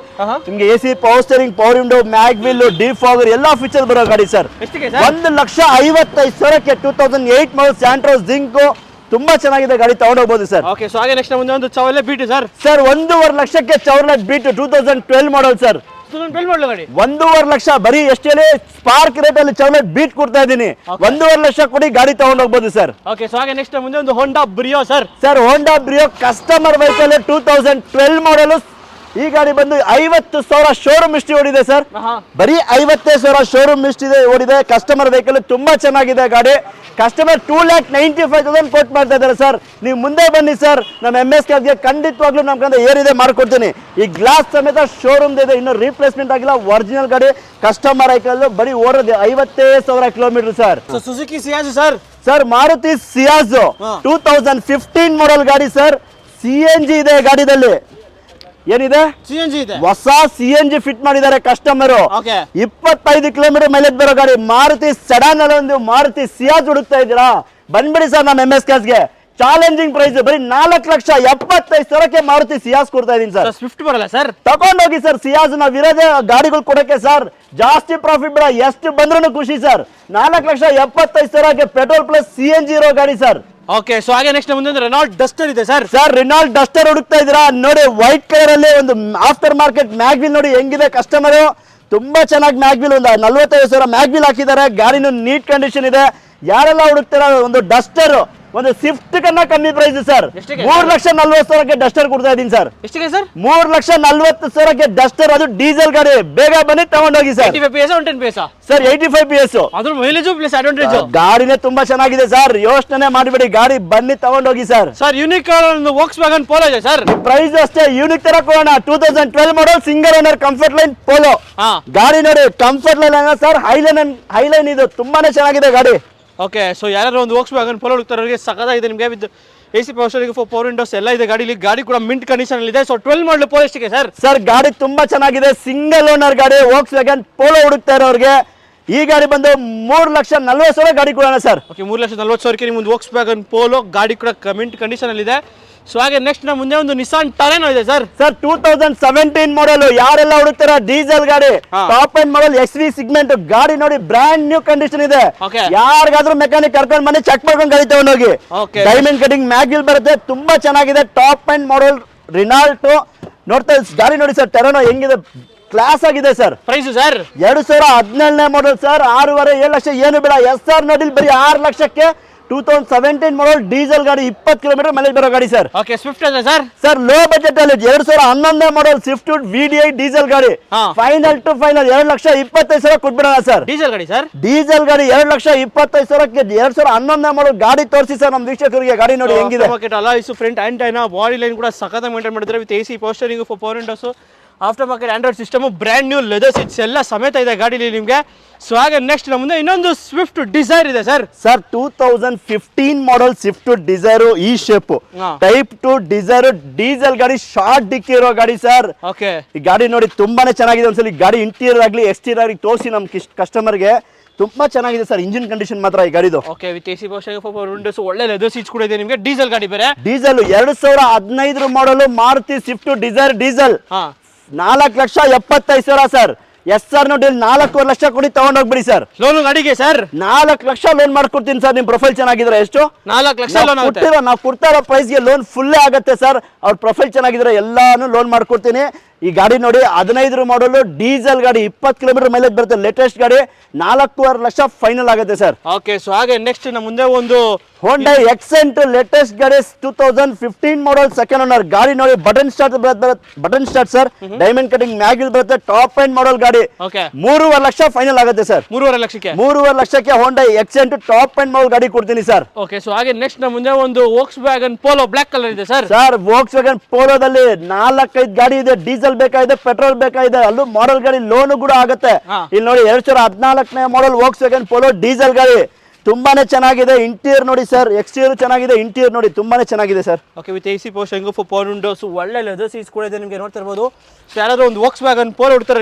ನಿಮ್ಗೆ AC, power steering, power window, mag wheel, defogger ಎಲ್ಲಾ ಫೀಚರ್ ಬರೋ ಗಾಡಿ ಸರ್. 1,55,000ಕ್ಕೆ 2008 ಮಾಡಲ್ ಸ್ಯಾಂಟ್ರೋ ಜಿಂಕ್ ತುಂಬಾ ಚೆನ್ನಾಗಿದೆ ಗಾಡಿ. ತಗೊಂಡೋಗ್ಬೋದು ಸರ್. ಓಕೆ ಸೊ ಹಾಗೆ ನೆಕ್ಸ್ಟ್ ಮುಂದೆ ಒಂದು ಚೌಲೆ ಬೀಟ್ ಸರ್. ಸರ್ 1,50,000 ಲಕ್ಷಕ್ಕೆ ಚೌರ್ಲೆಟ್ ಬೀಟ್ 2012 ಮಾಡಲ್ ಸರ್. 2012 ಮಾಡಲ್ ಗಾಡಿ 1,50,000 ಲಕ್ಷ. ಬರೀ ಎಷ್ಟೇಳಿ ಸ್ಪಾರ್ಕ್ ರೇಟ್ ಅಲ್ಲಿ ಚೌರ್ಲೆಟ್ ಬೀಟ್ ಕೊಡ್ತಾ ಇದ್ದೀನಿ. 1,50,000 ಲಕ್ಷ ಕೊಡಿ ಗಾಡಿ ತಗೊಂಡೋಗ್ಬೋದು ಸರ್. ಓಕೆ ಸೊ ಹಾಗೆ ನೆಕ್ಸ್ಟ್ ಮುಂದೆ ಒಂದು Honda Brio sir. Sir Honda Brio customer vehicle 2012 model. ಈ ಗಾಡಿ ಬಂದು 50,000 ಶೋರೂಮ್ ಹಿಸ್ಟ್ರಿ ಓಡಿದೆ ಸರ್. ಬರೀ 50,000 ಶೋರೂಮ್ ಹಿಸ್ಟ್ರಿ ಓಡಿದೆ. ಕಸ್ಟಮರ್ ವೆಹಿಕಲ್ ತುಂಬಾ ಚೆನ್ನಾಗಿದೆ ಗಾಡಿ. ಕಸ್ಟಮರ್ 2,95,000 ಕೋಟ್ ಮಾಡ್ತಾ ಇದ್ದಾರೆ ಸರ್. ನೀವು ಮುಂದೆ ಬನ್ನಿ ಸರ್. ನಮ್ಮ MS ಕಾರ್ಗೆ ಖಂಡಿತವಾಗ್ಲೂ ನಮ್ಮ ಕಡೆ ಏನಿದೆ ಮಾಡ್ಕೊಡ್ತೀನಿ. ಈ ಗ್ಲಾಸ್ ಸಮೇತ ಶೋರೂಮ್ ಇದೆ. ಇನ್ನು ರೀಪ್ಲೇಸ್ಮೆಂಟ್ ಆಗಿಲ್ಲ. ಒರಿಜಿನಲ್ ಗಾಡಿ. ಕಸ್ಟಮರ್ ವೆಹಿಕಲ್ ಬರೀ ಓಡೋದು 50,000 kilometre sir. Suzuki ಸಿಯಾಜ್ sir. Sir Maruti ಸಿಯಾಜ್ 2015 ಮಾಡಲ್ ಗಾಡಿ ಸರ್. CNG ಇದೆ ಗಾಡಿದಲ್ಲಿ. ಏನಿದೆ? CNG ಇದೆ. ಹೊಸ CNG ಫಿಟ್ ಮಾಡಿದ್ದಾರೆ ಕಸ್ಟಮರ್. 25 ಕಿಲೋಮೀಟರ್ ಮೈಲೇಜ್ ಬರೋ ಗಾಡಿ. ಮಾರುತಿ ಸೆಡಾನ್ ಅಲ್ಲಿ ಒಂದು ಮಾರುತಿ ಸಿಯಾಜ್ ಹುಡುಕ್ತಾ ಇದ್ದೀರಾ? ಬಂದ್ಬಿಡಿ ಸರ್ ನಮ್ಮ MS ಕಾರ್ಸ್ಗೆ. ಚಾಲೆಂಜಿಂಗ್ ಪ್ರೈಸ್ ಬರೀ 4,75,000ಕ್ಕೆ ಮಾರುತಿ ಸಿಯಾಜ್ ಕೊಡ್ತಾ ಇದೀನಿ ಸರ್. ಸ್ವಿಫ್ಟ್ ಬರಲ್ಲ ಸರ್. ತಗೊಂಡೋಗಿ ಸರ್. ಸಿಯಾಜ್ ನಾವ್ ಇರೋದೇ ಗಾಡಿಗಳು ಕೊಡಕ್ಕೆ ಸರ್. ಜಾಸ್ತಿ ಪ್ರಾಫಿಟ್ ಬೇಡ. ಎಷ್ಟು ಬಂದ್ರೂ ಖುಷಿ ಸರ್. 4,75,000ಕ್ಕೆ ಪೆಟ್ರೋಲ್ ಪ್ಲಸ್ CNG ಇರೋ ಗಾಡಿ ಸರ್. ಓಕೆ ಸೊ ಹಾಗೆ ನೆಕ್ಸ್ಟ್ ಮುಂದೆ ರೆನಾಲ್ಟ್ ಡಸ್ಟರ್ ಇದೆ ಸರ್. ಸರ್ ರೆನಾಲ್ಟ್ ಡಸ್ಟರ್ ಹುಡುಕ್ತಾ ಇದ್ದೀರಾ? ನೋಡಿ ವೈಟ್ ಕಲರ್ ಅಲ್ಲಿ ಒಂದು ಆಫ್ಟರ್ ಮಾರ್ಕೆಟ್ ಮ್ಯಾಗ್ವಿಲ್ ನೋಡಿ ಹೆಂಗಿದೆ ಕಸ್ಟಮರ್. ತುಂಬಾ ಚೆನ್ನಾಗಿ ಮ್ಯಾಗ್ವಿಲ್ ಒಂದು 45,000 ಮ್ಯಾಗ್ವಿಲ್ ಹಾಕಿದ್ದಾರೆ. ಗಾಡಿನೂ ನೀಟ್ ಕಂಡೀಷನ್ ಇದೆ. ಯಾರೆಲ್ಲ ಹುಡುಕ್ತಾರ ಒಂದು ಡಸ್ಟರ್ ಒಂದು ಸ್ವಿಫ್ಟ್ ಕನ್ನ ಕಮ್ಮಿ ಪ್ರೈಸ್ ಸರ್. ಎಷ್ಟಿಗೆ? 3,40,000ಕ್ಕೆ ಡಸ್ಟರ್ ಕೊಡ್ತಾ ಇದೀನಿ ಸರ್. ಎಷ್ಟಿಗೆ ಸರ್? 3,40,000ಕ್ಕೆ ಡಸ್ಟರ್, ಅದು ಡೀಸೆಲ್ ಗಾಡಿ. ಬೇಗ ಬನ್ನಿ ತಗೊಂಡೋಗಿ sir. 85 PS 110 PS sir 85 PS. ಅದ್ರ ಮೈಲೇಜ್ ಪ್ಲಸ್ ಅಡ್ವಾಂಟೇಜ್. ಗಾಡಿನೇ ತುಂಬಾ ಚೆನ್ನಾಗಿದೆ ಸರ್, ಯೋಚನೆ ಮಾಡಿಬಿಡಿ, ಗಾಡಿ ಬನ್ನಿ ತಗೊಂಡೋಗಿ ಸರ್. ಸರ್ ಯೂನಿಕ್ ಒಂದು Volkswagen Polo ಇದೆ ಸರ್. ಪ್ರೈಸ್ ಅಷ್ಟೇ ಯೂನಿಕ್ ತರ ಕೊಡೋಣ. 2012 ಮಾಡಲ್ single owner comfort line polo ಗಾಡಿ ನೋಡಿ. ಕಂಫರ್ಟ್ ಲೈನ್ ಸರ್, ಹೈಲೈನ್ ಇದು ತುಂಬಾನೇ ಚೆನ್ನಾಗಿದೆ ಗಾಡಿ. ಓಕೆ, ಸೊ ಯಾರು ಒಂದು Volkswagen Polo ಹುಡುಕ್ತಾರವರಿಗೆ ಸಖತ್ತಾಗಿದೆ ನಿಮಗೆ. With AC power steering, power Windows ಎಲ್ಲ ಇದೆ ಗಾಡಿಲಿ. ಗಾಡಿ ಕೂಡ ಮಿಂಟ್ ಕಂಡೀಷನ್ ಅಲ್ಲಿ ಇದೆ. ಸೊ 12 ಮಾಡಲ್ Polo ಎಷ್ಟಿಗೆ ಸರ್? ಸರ್ ಗಾಡಿ ತುಂಬಾ ಚೆನ್ನಾಗಿದೆ, ಸಿಂಗಲ್ ಓನರ್ ಗಾಡಿ. Volkswagen Polo ಹುಡುಕ್ತಾ ಇರೋರಿಗೆ ಈ ಗಾಡಿ ಬಂದು 3,40,000 ಗಾಡಿ ಕೊಡೋಣ ಸರ್. ಓಕೆ, 3,40,000ಕ್ಕೆ ನಿಮ್ಗೆ Volkswagen Polo ಗಾಡಿ ಕೂಡ ಮಿಂಟ್ ಕಂಡೀಷನ್ ಅಲ್ಲಿ ಇದೆ. ಸೊ ಹಾಗೆ ನೆಕ್ಸ್ಟ್ ಮುಂದೆ ಒಂದು ನಿಸಾನ್ ಟರೆನೋ ಇದೆ ಸರ್. ಸರ್ 2017 ಮಾಡಲ್. ಯಾರೆಲ್ಲ ಹುಡುಕ್ತಾರ ಡೀಸೆಲ್ ಗಾಡಿ, ಟಾಪ್ ಎಂಡ್ ಮಾಡಲ್ XV ಸಿಗ್ಮೆಂಟ್ ಗಾಡಿ ನೋಡಿ, ಬ್ರಾಂಡ್ ನ್ಯೂ ಕಂಡೀಷನ್ ಇದೆ. ಯಾರಿಗಾದ್ರೂ ಮೆಕ್ಯಾನಿಕ್ ಕರ್ಕೊಂಡು ಬನ್ನಿ, ಚೆಕ್ ಮಾಡ್ಕೊಂಡು ಗಾಡಿ ತಗೊಂಡೋಗಿ. ಡೈಮಂಡ್ ಕಟಿಂಗ್ ಮ್ಯಾಗಿಲ್ ಬರುತ್ತೆ, ತುಂಬಾ ಚೆನ್ನಾಗಿದೆ. ಟಾಪ್ ಎಂಡ್ ಮಾಡಲ್ ರಿನಾಲ್ಟೋ ನೋಡ್ತಾ ಗಾಡಿ ನೋಡಿ ಸರ್. ಟೆರನೋ ಹೆಂಗಿದೆ, ಕ್ಲಾಸ್ ಆಗಿದೆ sir. Price sir 2017 model sir. 6.5 7 lakh ಏನು ಬೇಡ. SR ನೋಡಿಲ್ ಬರೀ 6 ಲಕ್ಷಕ್ಕೆ 2017 ಮಾಡಲ್ ಡೀಸೆಲ್ ಗಾಡಿ, 20 ಕಿಲೋಮೀಟರ್ ಮೈಲೇಜ್ ಬರೋ ಗಾಡಿ ಸರ್. ಓಕೆ, ಸ್ವಿಫ್ಟ್ ಇದೆ ಸರ್. ಸರ್ ಲೋ ಬಜೆಟ್ ಅಲ್ಲಿ 2011 ಮಾಡಲ್ ಸ್ವಿಫ್ಟ್ VDI ಡೀಸೆಲ್ ಗಾಡಿ. ಫೈನಲ್ ಟು ಫೈನಲ್ 2,25,000 ಕೊಟ್ಬಿಡೋಣ ಸರ್. ಡೀಸೆಲ್ ಗಾಡಿ ಸರ್. ಡೀಸೆಲ್ ಗಾಡಿ 2,25,000ಕ್ಕೆ 2011 ಮಾಡಲ್ ಗಾಡಿ ತೋರಿಸಿ ಸರ್ ನಮ್ಮ ವೀಕ್ಷಕರಿಗೆ. ಗಾಡಿ ನೋಡಿ ಹೆಂಗಿದೆ. ಅಲಾಯ್ಸ್, ಫ್ರಂಟ್ ಆಂಟೈನಾ, ಬಾಡಿ ಲೈನ್ ಕೂಡ ಸಖತ್ತಾಗಿ ಮೇಂಟೈನ್ ಮಾಡಿದ್ರೆ. With AC power steering, power Windows, after market Android system, brand new leather seats ಎಲ್ಲ ಸಮೇತ ಇದೆ ಗಾಡಿಲಿ ನಿಮಗೆ. ಸೊ ಹಾಗೆ ನೆಕ್ಸ್ಟ್ ಮುಂದೆ ಇನ್ನೊಂದು ಸ್ವಿಫ್ಟ್ ಡಿಸೈರ್ ಇದೆ ಸರ್. ಸರ್ 2015 ಮಾಡಲ್ ಸ್ವಿಫ್ಟ್ ಡಿಸೈರ್ ಈ ಶೇಪ್, ಟೈಪ್ 2 ಡಿಸೈರ್ ಡೀಸೆಲ್ ಗಾಡಿ, ಶಾರ್ಟ್ ಡಿಕ್ಕಿ ಇರೋ ಗಾಡಿ ಸರ್. ಓಕೆ, ಈ ಗಾಡಿ ನೋಡಿ ತುಂಬಾನೇ ಚೆನ್ನಾಗಿದೆ. ಒಂದ್ಸಲಿ ಗಾಡಿ ಇಂಟೀರಿಯರ್ ಆಗಲಿ ಎಕ್ಸ್ಟೀರಿಯರ್ ಆಗಲಿ ತೋರಿಸಿ ನಮ್ ಕಸ್ಟಮರ್ಗೆ. ತುಂಬಾ ಚೆನ್ನಾಗಿದೆ ಸರ್. ಇಂಜಿನ್ ಕಂಡೀಷನ್ ಮಾತ್ರ ಈ ಗಾಡಿದು. Okay, with AC power windows, ಒಳ್ಳೆ ಲೆದರ್ ಸೀಟ್ಸ್ ಕೂಡ ಇದೆ ನಿಮಗೆ. ಡೀಸೆಲ್ ಗಾಡಿ ಬೇರೆ. Diesel 2015 model Maruti Swift Dzire diesel 4,75,000 sir. SR ನೋಡಿ 4.5 ಲಕ್ಷ ಕೊಡಿ ತಗೊಂಡೋಗ್ಬಿಡಿ ಸರ್. ಲೋನ್ ಗಾಡಿಗೆ ಸರ್ 4 ಲಕ್ಷ ಲೋನ್ ಮಾಡ್ಕೊಡ್ತೀನಿ ಸರ್. ನಿಮ್ ಪ್ರೊಫೈಲ್ ಚೆನ್ನಾಗಿದ್ರೆ ಎಷ್ಟು 4 ಲಕ್ಷ ಲೋನ್ ಆಗುತ್ತೆ. ನಾವು ಕೊಡ್ತಾ ಇರೋ ಪ್ರೈಸ್ಗೆ ಲೋನ್ ಫುಲ್ಲೇ ಆಗುತ್ತೆ ಸರ್. ಅವ್ರ ಪ್ರೊಫೈಲ್ ಚೆನ್ನಾಗಿದ್ರೆ ಎಲ್ಲಾನು ಲೋನ್ ಮಾಡ್ಕೊಡ್ತೀನಿ. ಈ ಗಾಡಿ ನೋಡಿ 15 ಮಾಡಲ್ ಡೀಸೆಲ್ ಗಾಡಿ, 20 ಕಿಲೋಮೀಟರ್ ಮೈಲೇಜ್ ಬರುತ್ತೆ. ಲೇಟೆಸ್ಟ್ ಗಾಡಿ 4.5 ಲಕ್ಷ ಫೈನಲ್ ಆಗುತ್ತೆ ಸರ್. ಓಕೆ, ಸೊ ಹಾಗೆ ನೆಕ್ಸ್ಟ್ ಮುಂದೆ ಒಂದು ಹೋಂಡಾ ಎಕ್ಸೆಂಟ್ ಲೇಟೆಸ್ಟ್ ಗಾಡಿ 2015 ಮಾಡಲ್ ಸೆಕೆಂಡ್ ಓನರ್ ಗಾಡಿ ನೋಡಿ. Button start sir. Diamond cutting ಮ್ಯಾಗಿಲ್ ಬರುತ್ತೆ. ಟಾಪ್ ಎಂಡ್ ಮಾಡಲ್ ಗಾಡಿ. 3.5 ಲಕ್ಷ ಫೈನಲ್ ಆಗುತ್ತೆ ಸರ್. 3.5 ಲಕ್ಷಕ್ಕೆ ಹೋಂಡಾ ಎಕ್ಸೆಂಟ್ ಟಾಪ್ ಎಂಡ್ ಮಾಡಲ್ ಗಾಡಿ ಕೊಡ್ತೀನಿ ಸರ್. ಓಕೆ, ಸೊ ಹಾಗೆ ನೆಕ್ಸ್ಟ್ ಮುಂದೆ ಒಂದು Volkswagen Polo ಬ್ಲಾಕ್ ಕಲರ್ ಇದೆ ಸರ್. ಸರ್ Volkswagen Poloದಲ್ಲಿ 4-5 ಗಾಡಿ ಇದೆ. ಡೀಸೆಲ್ ಬೇಕಾಗಿದೆ, ಪೆಟ್ರೋಲ್ ಬೇಕಾಗಿದೆ, ಅಲ್ಲೂ ಮಾಡಲ್ ಗಾಡಿ ಲೋನ್ ಕೂಡ ಆಗುತ್ತೆ. ಇಲ್ಲಿ ನೋಡಿ 2014 ಮಾಡಲ್ Volkswagen Polo ಡೀಸೆಲ್ ಗಾಡಿ ತುಂಬಾನೇ ಚೆನ್ನಾಗಿದೆ. ಇಂಟೀರಿಯರ್ ನೋಡಿ ಸರ್, ಎಕ್ಸ್ಟೀರಿಯರ್ ಚೆನ್ನಾಗಿದೆ, ಇಂಟೀರಿಯರ್ ನೋಡಿ ತುಂಬಾನೇ ಚೆನ್ನಾಗಿದೆ sir. Okay, with AC power steering, power windows, ಒಳ್ಳೆ ಲೆದರ್ ಸೀಟ್ಸ್ ಕೂಡ ಇದೆ ನಿಮಗೆ. ನೋಡ್ತಾ ಇರಬಹುದು. ಯಾರಾದ್ರೂ ಒಂದು Volkswagen Polo ಹುಡುಕ್ತಾರೆ,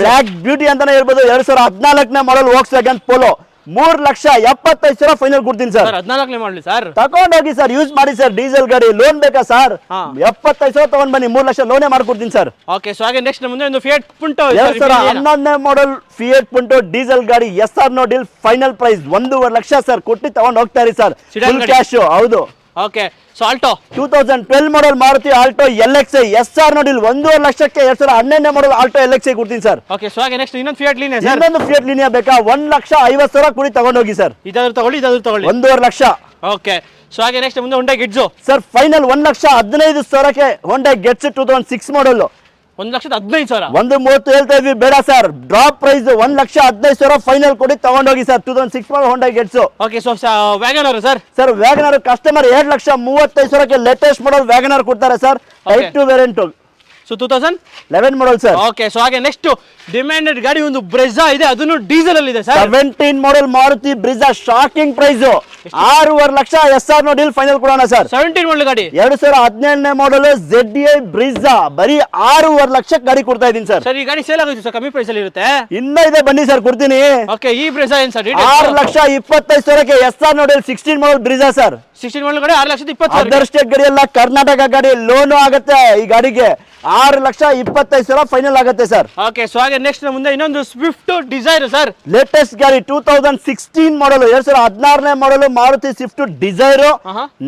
ಬ್ಲಾಕ್ ಬ್ಯೂಟಿ ಅಂತಾನೆ ಹೇಳ್ಬೋದು. 2014 ಮಾಡಲ್ Volkswagen Polo 3,75,000 ಫೈನಲ್ ಕೊಡ್ತೀನಿ ಸರ್. 14 ಮಾಡಲಿ ಸರ್. ತಗೊಂಡೋಗಿ ಸರ್, ಯೂಸ್ ಮಾಡಿ ಸರ್. ಡೀಸೆಲ್ ಗಾಡಿ ಲೋನ್ ಬೇಕಾ ಸರ್? 75,000 ತಗೊಂಡ್ ಬನ್ನಿ, 3 ಲಕ್ಷ ಲೋನೇ ಮಾಡ್ಕೊಡ್ತೀನಿ ಸರ್. ಓಕೆ, ಸೊ ಹಾಗೆ ನೆಕ್ಸ್ಟ್ ಮುಂದೆ ಒಂದು Fiat Punto 2011 ಮಾಡಲ್ Fiat Punto ಡೀಸೆಲ್ ಗಾಡಿ. SR no deal, final price 1.5 lakh sir. ಕೊಟ್ಟು ತಗೊಂಡ್ ಹೋಗ್ತಾ ಇರಿ ಸರ್. Full cash. ಹೌದು. Okay, so Alto 2012 model Maruti Alto LXi SR ನೋಡಿ 1.5 ಲಕ್ಷಕ್ಕೆ 2012 ಮಾಡಲ್ ಆಲ್ಟೋ LXi ಕೊಡ್ತೀನಿ ಸರ್. ಓಕೆ, ಸೊ ಹಾಗೆ ನೆಕ್ಸ್ಟ್ ಇನ್ನೊಂದು Fiat Linea ಸರ್. ಇನ್ನೊಂದು Fiat Linea ಬೇಕಾ? 1,50,000 ಕೊಡಿ ತಗೊಂಡೋಗಿ ಸರ್. ಇದಾದ್ರೂ ತಗೊಳ್ಳಿ, 1.5 ಲಕ್ಷ. ಓಕೆ, ಸೊ ಹಾಗೆ ನೆಕ್ಸ್ಟ್ ಮುಂದೆ Hyundai Getzo ಸರ್. ಫೈನಲ್ 1,15,000ಕ್ಕೆ Hyundai Getzo 2006 ಮಾಡಲ್ 1,15,000. 1.30 ಹೇಳ್ತಾ ಇದ್ವಿ, ಬೇಡ ಸರ್. ಡ್ರಾಪ್ ಪ್ರೈಸ್ 1,15,000 ಫೈನಲ್ ಕೊಡಿ ತಗೊಂಡೋಗಿ sir. 2006 model Hyundai Getzo. Okay, so WagonR sir WagonR customer 2,35,000ಕ್ಕೆ ಲೇಟೆಸ್ಟ್ ಮಾಡಲ್ ವ್ಯಾಗನರ್ ಕೊಡ್ತಾರೆ sir. Type 2 variant. So 2011 model sir. Okay, so ಹಾಗೆ next demanded ಗಾಡಿ ಒಂದು Brezza ಇದೆ, ಅದನ್ನು ಡೀಸೆಲ್ ಅಲ್ಲಿ ಇದೆ sir. 17 model Maruti Brezza shocking price 6.5 lakh. SR no deal final ಕೊಡೋಣ ಸರ್. 17 ಮಾಡಲ್ ಗಾಡಿ 2017 ಮಾಡಲ್ ZDI Brezza ಬರೀ 6.5 ಲಕ್ಷ ಗಾಡಿ ಕೊಡ್ತಾ ಇದೀನಿ ಸರ್. ಸರ್, ಈ ಗಾಡಿ ಸೇಲ್ ಆಗುತ್ತೆ ಸರ್, ಕಮ್ಮಿ ಪ್ರೈಸ್ ಅಲ್ಲಿ ಇರುತ್ತೆ. ಇನ್ನ ಇದೆ, ಬನ್ನಿ ಸರ್ ಕೊಡ್ತೀನಿ. ಓಕೆ, ಈ Brezza ಏನ್ ಸರ್? 6,25,000ಕ್ಕೆ SR ನೋ ಡೀಲ್ 16 ಮಾಡಲ್ Brezza ಸರ್. 16 ಮಾಡಲ್ ಗಾಡಿ 6,20,000. ಅದರ್ ಸ್ಟೇಟ್ ಗಾಡಿ ಎಲ್ಲ ಕರ್ನಾಟಕ ಗಾಡಿ, ಲೋನು ಆಗುತ್ತೆ ಈ ಗಾಡಿಗೆ. 6,25,000 ಫೈನಲ್ ಆಗುತ್ತೆ ಸರ್. ಓಕೆ, ಸೊ ಹಾಗೆ ನೆಕ್ಸ್ಟ್ ಮುಂದೆ ಇನ್ನೊಂದು ಸ್ವಿಫ್ಟ್ ಡಿಸೈರ್ ಸರ್. ಲೇಟೆಸ್ಟ್ ಗಾಡಿ 2016 ಮಾಡಲ್ 2016 ಮಾಡಲ್ ಮಾರುತಿ ಸ್ವಿಫ್ಟ್ ಡಿಸೈರ್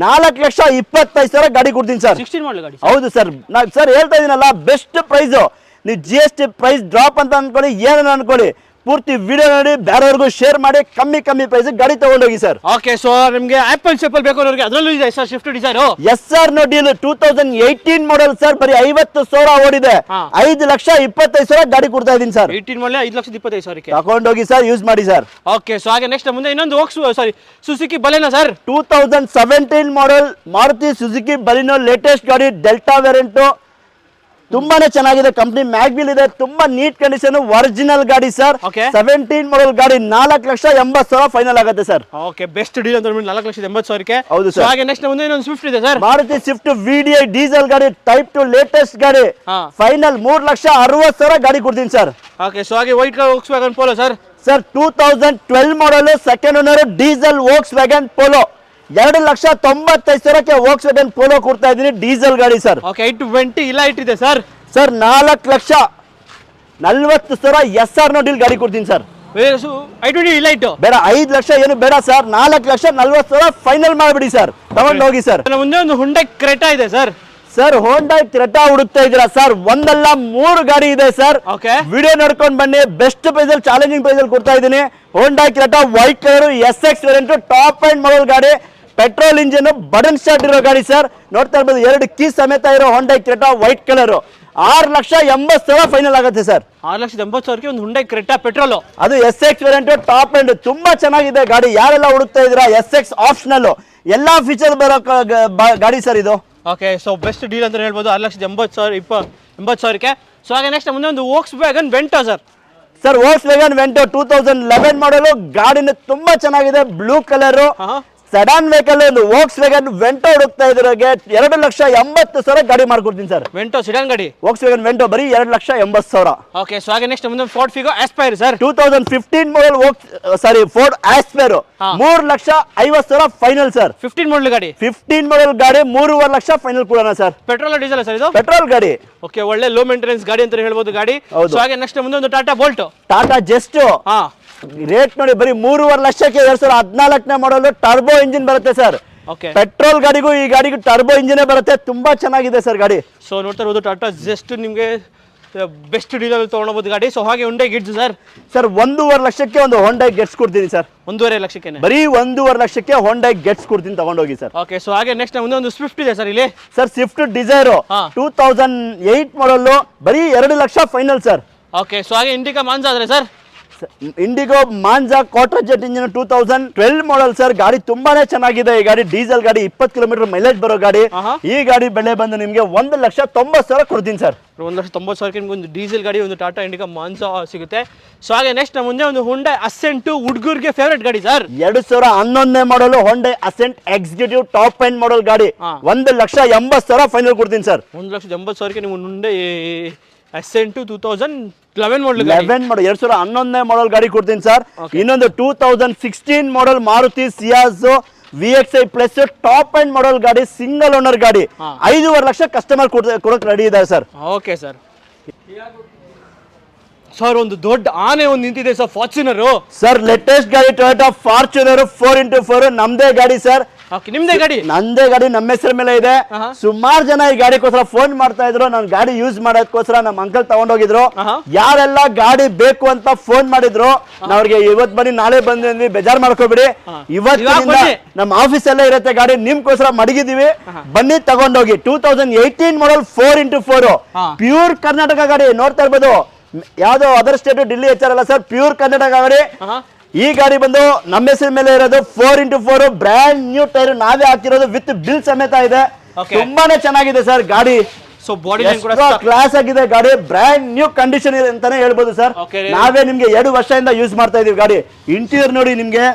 4,25,000 ಗಾಡಿ ಕೊಡ್ತೀನಿ ಸರ್. 16 ಮಾಡಲ್ ಗಾಡಿ. ಹೌದು ಸರ್. ಸರ್ ಹೇಳ್ತಾ ಇದೀನಲ್ಲ, ಬೆಸ್ಟ್ ಪ್ರೈಸ್. ನೀವು GST ಪ್ರೈಸ್ ಡ್ರಾಪ್ ಅಂತ ಅನ್ಕೊಳ್ಳಿ, ಏನನ್ನ ಅನ್ಕೊಳ್ಳಿ, ಪೂರ್ತಿ ವಿಡಿಯೋ ನೋಡಿ ಬೇರೆಯವ್ರಿಗೂ ಶೇರ್ ಮಾಡಿ ಕಮ್ಮಿ ಪ್ರೈಸ್ ಗಾಡಿ ತಗೊಂಡೋಗಿ ಸರ್. ಓಕೆ, ಸೊ ನಿಮಗೆ ಆಪಲ್ ಶೇಪಲ್ ಬೇಕು ಅನ್ನೋರಿಗೆ ಅದರಲ್ಲೂ ಇದೆ sir Swift Dzire. S R no deal 2018 model sir, ಬರೀ 50,000 ಓಡಿದೆ. 5,25,000 ಗಾಡಿ ಕೊಡ್ತಾ ಇದೀನಿ ಸರ್. 18 ಮಾಡಲೇ 5,25,000 ತಗೊಂಡೋಗಿ ಸರ್, ಯೂಸ್ ಮಾಡಿ ಸರ್. ಓಕೆ, ಸೊ ಹಾಗೆ ನೆಕ್ಸ್ಟ್ ಮುಂದೆ ಇನ್ನೊಂದು Suzuki Baleno sir, 2017 model Maruti Suzuki Baleno latest ಗಾಡಿ, ಡೆಲ್ಟಾ ವೇರಿಯಂಟ್. ತುಂಬಾನೇ ಚೆನ್ನಾಗಿದೆ, ಕಂಪ್ನಿ ಮ್ಯಾಗ್ವಿಲ್ ಇದೆ, ತುಂಬಾ ನೀಟ್ ಕಂಡೀಷನ್, ಒರಿಜಿನಲ್ ಗಾಡಿ ಸರ್. 17 ಮಾಡೆಲ್ ಗಾಡಿ 4,80,000 ಫೈನಲ್ ಆಗುತ್ತೆ ಸರ್. ಓಕೆ, ಬೆಸ್ಟ್ ಡೀಲ್ ಅಂತ 4,80,000. ಹೌದು ಸರ್. ಹಾಗೆ ನೆಕ್ಸ್ಟ್ ಮುಂದೆ ಇನ್ನೊಂದು ಸ್ವಿಫ್ಟ್ ಇದೆ sir, Maruti Swift VDI diesel ಗಾಡಿ, ಟೈಪ್ 2 ಲೇಟೆಸ್ಟ್ ಗಾಡಿ, ಫೈನಲ್ 3,60,000 ಗಾಡಿ ಕೊಡ್ತೀನಿ ಸರ್. ಓಕೆ, ಸೊ ಹಾಗೆ white colour Volkswagen Polo sir. Sir 2012 model second owner diesel Volkswagen Polo, 2,95,000 Volkswagen Polo ಕೊಡ್ತಾ ಇದೀನಿ, ಡೀಸೆಲ್ ಗಾಡಿ ಸರ್. ಓಕೆ, 820 ಇಲ್ಲ ಇಟ್ಟಿದೆ sir. Sir 4,40,000 SR no deal ಗಾಡಿ ಕೊಡ್ತೀನಿ ಸರ್. 820 ಇಲ್ಲ ಇಟ್ಟು ಬೇಡ, 5 ಲಕ್ಷ ಏನು ಬೇಡ ಸರ್, 4,40,000 ಫೈನಲ್ ಮಾಡಿಬಿಡಿ ಸರ್, ತಗೊಂಡು ಹೋಗಿ ಸರ್. ಮುಂದೆ ಒಂದು ಹುಂಡೈ ಕ್ರೆಟಾ ಇದೆ ಸರ್. ಸರ್ ಹೋಂಡಾ ಕ್ರೆಟಾ ಹುಡುಕ್ತಾ ಇದ್ದೀರಾ ಸರ್? ಒಂದಲ್ಲ 3 ಗಾಡಿ ಇದೆ ಸರ್. ಓಕೆ, ವಿಡಿಯೋ ನೋಡ್ಕೊಂಡು ಬನ್ನಿ, ಬೆಸ್ಟ್ ಪ್ರೈಸ್ ಅಲ್ಲಿ ಚಾಲೆಂಜಿಂಗ್ ಪ್ರೈಸ್ ಅಲ್ಲಿ ಕೊಡ್ತಾ ಇದ್ದೀನಿ. Honda Creta white colour, SX variant, top end model ಗಾಡಿ, ಪೆಟ್ರೋಲ್ ಇಂಜಿನ್, ಬಟನ್ ಸ್ಟಾರ್ಟ್ ಇರೋ ಗಾಡಿ ಸರ್. ನೋಡ್ತಾ ಇರ್ಬೋದು, 2 ಕೀ ಸಮೇತ ಇರೋ Honda Creta white colour, 6,80,000 final ಆಗುತ್ತೆ ಸರ್. 6,80,000 ಒಂದು ಹುಂಡೈ ಕ್ರೆಟಾ ಪೆಟ್ರೋಲ್, ಅದು SX ವೇರಿಯಂಟ್, ಟಾಪ್ ಅಂಡ್, ತುಂಬಾ ಚೆನ್ನಾಗಿದೆ ಗಾಡಿ. ಯಾರೆಲ್ಲ ಹುಡುಕ್ತಾ ಇದ್ದೀರಾ, SX ಆಪ್ಷನಲ್, ಎಲ್ಲಾ ಫೀಚರ್ ಬರೋ ಗಾಡಿ ಸರ್ ಇದು. ಓಕೆ, ಸೊ ಬೆಸ್ಟ್ ಡೀಲ್ ಅಂತ ಹೇಳ್ಬೋದು, 6,80,000. ಸೊ ಹಾಗೆ ನೆಕ್ಸ್ಟ್ ಮುಂದೆ ಒಂದು Volkswagen Vento sir. Sir Volkswagen Vento 2011 ಮಾಡಲು, ಗಾಡಿನ ತುಂಬಾ ಚೆನ್ನಾಗಿದೆ, ಬ್ಲೂ ಕಲರ್, ಸೆಡಾನ್ ವೆಹಿಕಲ್. ಒಂದು ವೋಕ್ಸ್ವ್ಯಾಗನ್ ವೆಂಟೋ ಹುಡುಕ್ತಾ ಇದ್ರಿಗೆ 2,80,000 ಗಾಡಿ ಮಾಡ್ಕೊಡ್ತೀನಿ ಸರ್. ವೆಂಟೋ ಸಿಡಾನ್ ಗಾಡಿ, ವೋಕ್ಸ್ವ್ಯಾಗನ್ ವೆಂಟೋ ಬರೀ 2,80,000. ಓಕೆ, ಸೊ ಹಾಗೆ ನೆಕ್ಸ್ಟ್ ಮುಂದೆ Ford Figo aspire sir, 2015 model Ford aspire, 3,50,000 final sir. 15 ಮಾಡಲ್ ಗಾಡಿ, 15 ಮಾಡೆಲ್ ಗಾಡಿ 3,50,000 ಲಕ್ಷ ಫೈನಲ್ ಕೊಡೋಣ ಸರ್. ಪೆಟ್ರೋಲ್ ಡೀಸೆಲ್ ಸರ್ ಇದು? ಪೆಟ್ರೋಲ್ ಗಾಡಿ. ಓಕೆ, ಒಳ್ಳೆ ಲೋ ಮೇಂಟೆನೆನ್ಸ್ ಗಾಡಿ ಅಂತ ಹೇಳ್ಬೋದು ಗಾಡಿ. ಸೊ ಹಾಗೆ ನೆಕ್ಸ್ಟ್ ಮುಂದೆ ಒಂದು Tata bolt, Tata just. Rate ನೋಡಿ, ಬರೀ 3,50,000 ಲಕ್ಷಕ್ಕೆ 2014 ಮಾಡಲು, ಟರ್ಬೋ ಇಂಜಿನ್ ಬರುತ್ತೆ ಸರ್. ಪೆಟ್ರೋಲ್ ಗಾಡಿಗೂ ಈ ಗಾಡಿಗೂ ಟರ್ಬೋ ಇಂಜಿನ್ ಬರುತ್ತೆ, ತುಂಬಾ ಚೆನ್ನಾಗಿದೆ ಸರ್ ಗಾಡಿ. ಸೊ ನೋಡ್ತಾ ಇರೋದು ಟಾಟಾ ಜಸ್ಟ್ ನಿಮಗೆ ಬೆಸ್ಟ್ ಡೀಲಲ್ಲಿ ತೊಗೊಳ್ಬೋದು ಗಾಡಿ. ಸೊ ಹಾಗೆ ಹುಂಡೈ ಗಿಟ್ಸ್ ಸರ್. ಸರ್ 1,50,000 ಲಕ್ಷಕ್ಕೆ ಒಂದು ಹೋಂಡೈ ಗೆಟ್ಸ್ ಕೊಡ್ತೀನಿ ಸರ್. 1,50,000 ಲಕ್ಷಕ್ಕೆ, ಬರೀ 1,50,000 ಲಕ್ಷಕ್ಕೆ ಹೋಂಡೈ ಗೆಟ್ಸ್ ಕೊಡ್ತೀನಿ, ತಗೊಂಡೋಗಿ ಸರ್. ಓಕೆ, ಸೊ ಹಾಗೆ ನೆಕ್ಸ್ಟ್ ಮುಂದೆ ಒಂದು ಸ್ವಿಫ್ಟ್ ಇದೆ ಸರ್ ಇಲ್ಲಿ. ಸರ್ ಸ್ವಿಫ್ಟ್ ಡಿಸೈರ್ 2008 ಮಾಡಲು, ಬರೀ 2 lakh final sir. Okay, so ಹಾಗೆ ಇಂಡಿಕಾ ಮಾನ್ಸಾ ಆದ್ರೆ sir, IndiGo Mansa quarter jet engine 2012 model sir. ಗಾಡಿ ತುಂಬಾನೇ ಚೆನ್ನಾಗಿದೆ. ಈ ಗಾಡಿ ಡೀಸೆಲ್ ಗಾಡಿ, 20 ಕಿಲೋಮೀಟರ್ ಮೈಲೇಜ್ ಬರೋ ಗಾಡಿ. ಈ ಗಾಡಿ ಬೆಲೆ ಬಂದು ನಿಮಗೆ 1,90,000 ಕೊಡ್ತೀನಿ ಸರ್. 1,90,000 ನಿಮ್ಗೆ ಒಂದು ಡೀಸೆಲ್ ಗಾಡಿ, ಒಂದು ಟಾಟಾ ಇಂಡಿಕಾ ಮಾನ್ಸಾ ಸಿಗುತ್ತೆ. ಸೊ ಹಾಗೆ ನೆಕ್ಸ್ಟ್ ಮುಂದೆ ಒಂದು ಹುಂಡೈ ಅಸೆಂಟ್, ಹುಡುಗರಿಗೆ ಫೇವರೇಟ್ ಗಾಡಿ ಸರ್. 2011 ಮಾಡಲು Hyundai asset executive top end model ಗಾಡಿ, 1,80,000 ಫೈನಲ್ ಕೊಡ್ತೀನಿ ಸರ್. 1,80,000 ನೀವು ಹುಂಡೈ ಅಸೆಂಟ್ 2011 ಮಾಡಲ್, 2011 ಮಾಡೆಲ್ ಗಾಡಿ ಕೊಡ್ತೀನಿ ಸರ್. ಇನ್ನೊಂದು 2016 model Maruti ಸಿಯಾಜ್ VXI plus top end model ಗಾಡಿ, ಸಿಂಗಲ್ ಓನರ್ ಗಾಡಿ, 5,50,000 ಲಕ್ಷ ಕಸ್ಟಮರ್ ಕೊಡೋಕೆ ರೆಡಿ ಇದ್ದಾರೆ ಸರ್. Okay sir. ಸರ್ ಒಂದು ದೊಡ್ಡ ಆನೆ ಒಂದು ನಿಂತಿದೆ ಸರ್, ಫಾರ್ಚುನರ್ ಸರ್. ಲೇಟೆಸ್ಟ್ ಗಾಡಿ ಟೊಯೋಟಾ ಫಾರ್ಚುನರ್ 4x4, ನಮ್ದೇ ಗಾಡಿ ಸರ್. ನಿಮ್ದೇ ಗಾಡಿ? ನಂದೇ ಗಾಡಿ, ನಮ್ಮ ಹೆಸರು ಮೇಲೆ ಇದೆ. ಸುಮಾರು ಜನ ಈ ಗಾಡಿಗೋಸ್ಕರ ಫೋನ್ ಮಾಡ್ತಾ ಇದ್ರು, ನಾನು ಗಾಡಿ ಯೂಸ್ ಮಾಡೋದಕ್ಕೋಸ್ಕರ ನಮ್ಮ ಅಂಕಲ್ ತಗೊಂಡೋಗಿದ್ರು. ಯಾರೆಲ್ಲ ಗಾಡಿ ಬೇಕು ಅಂತ ಫೋನ್ ಮಾಡಿದ್ರು, ಅವ್ರಿಗೆ ಇವತ್ತು ಬನ್ನಿ ನಾಳೆ ಬಂದ್ವಿ, ಬೇಜಾರ್ ಮಾಡ್ಕೋಬಿಡಿ. ಇವತ್ತಿನಿಂದ ನಮ್ಮ ಆಫೀಸ್ ಅಲ್ಲೇ ಇರುತ್ತೆ ಗಾಡಿ, ನಿಮ್ಗೋಸ್ಕರ ಮಡಗಿದೀವಿ, ಬನ್ನಿ ತಗೊಂಡೋಗಿ. 2018 ಮಾಡೆಲ್ 4x4 ಪ್ಯೂರ್ ಕರ್ನಾಟಕ ಗಾಡಿ. ನೋಡ್ತಾ ಇರ್ಬೋದು, ಯಾವ್ದೋ ಅದರ್ ಸ್ಟೇಟ್ ಡಿಲ್ಲಿ ಹೆಚ್ಚಾರಲ್ಲ ಸರ್, ಪ್ಯೂರ್ ಕರ್ನಾಟಕ ಗಾಡಿ. ಈ ಗಾಡಿ ಬಂದು ನಮ್ಮ ಹೆಸರ ಮೇಲೆ ಇರೋದು, 4x4 ಬ್ರ್ಯಾಂಡ್ ನ್ಯೂ ಟೈರ್ ನಾವೇ ಹಾಕಿರೋದು, ವಿತ್ ಬಿಲ್ ಸಮೇತ ಇದೆ. ತುಂಬಾನೇ ಚೆನ್ನಾಗಿದೆ ಸರ್ ಗಾಡಿ. ಸೊ ಬಾಡಿ ಕ್ಲಾಸ್ ಆಗಿದೆ ಗಾಡಿ, ಬ್ರ್ಯಾಂಡ್ ನ್ಯೂ ಕಂಡೀಷನ್ ಇದೆ ಅಂತಾನೆ ಹೇಳ್ಬೋದು ಸರ್. ನಾವೇ ನಿಮ್ಗೆ 2 ವರ್ಷದಿಂದ ಯೂಸ್ ಮಾಡ್ತಾ ಇದೀವಿ ಗಾಡಿ. ಇಂಟೀರಿಯರ್ ನೋಡಿ, ನಿಮ್ಗೆ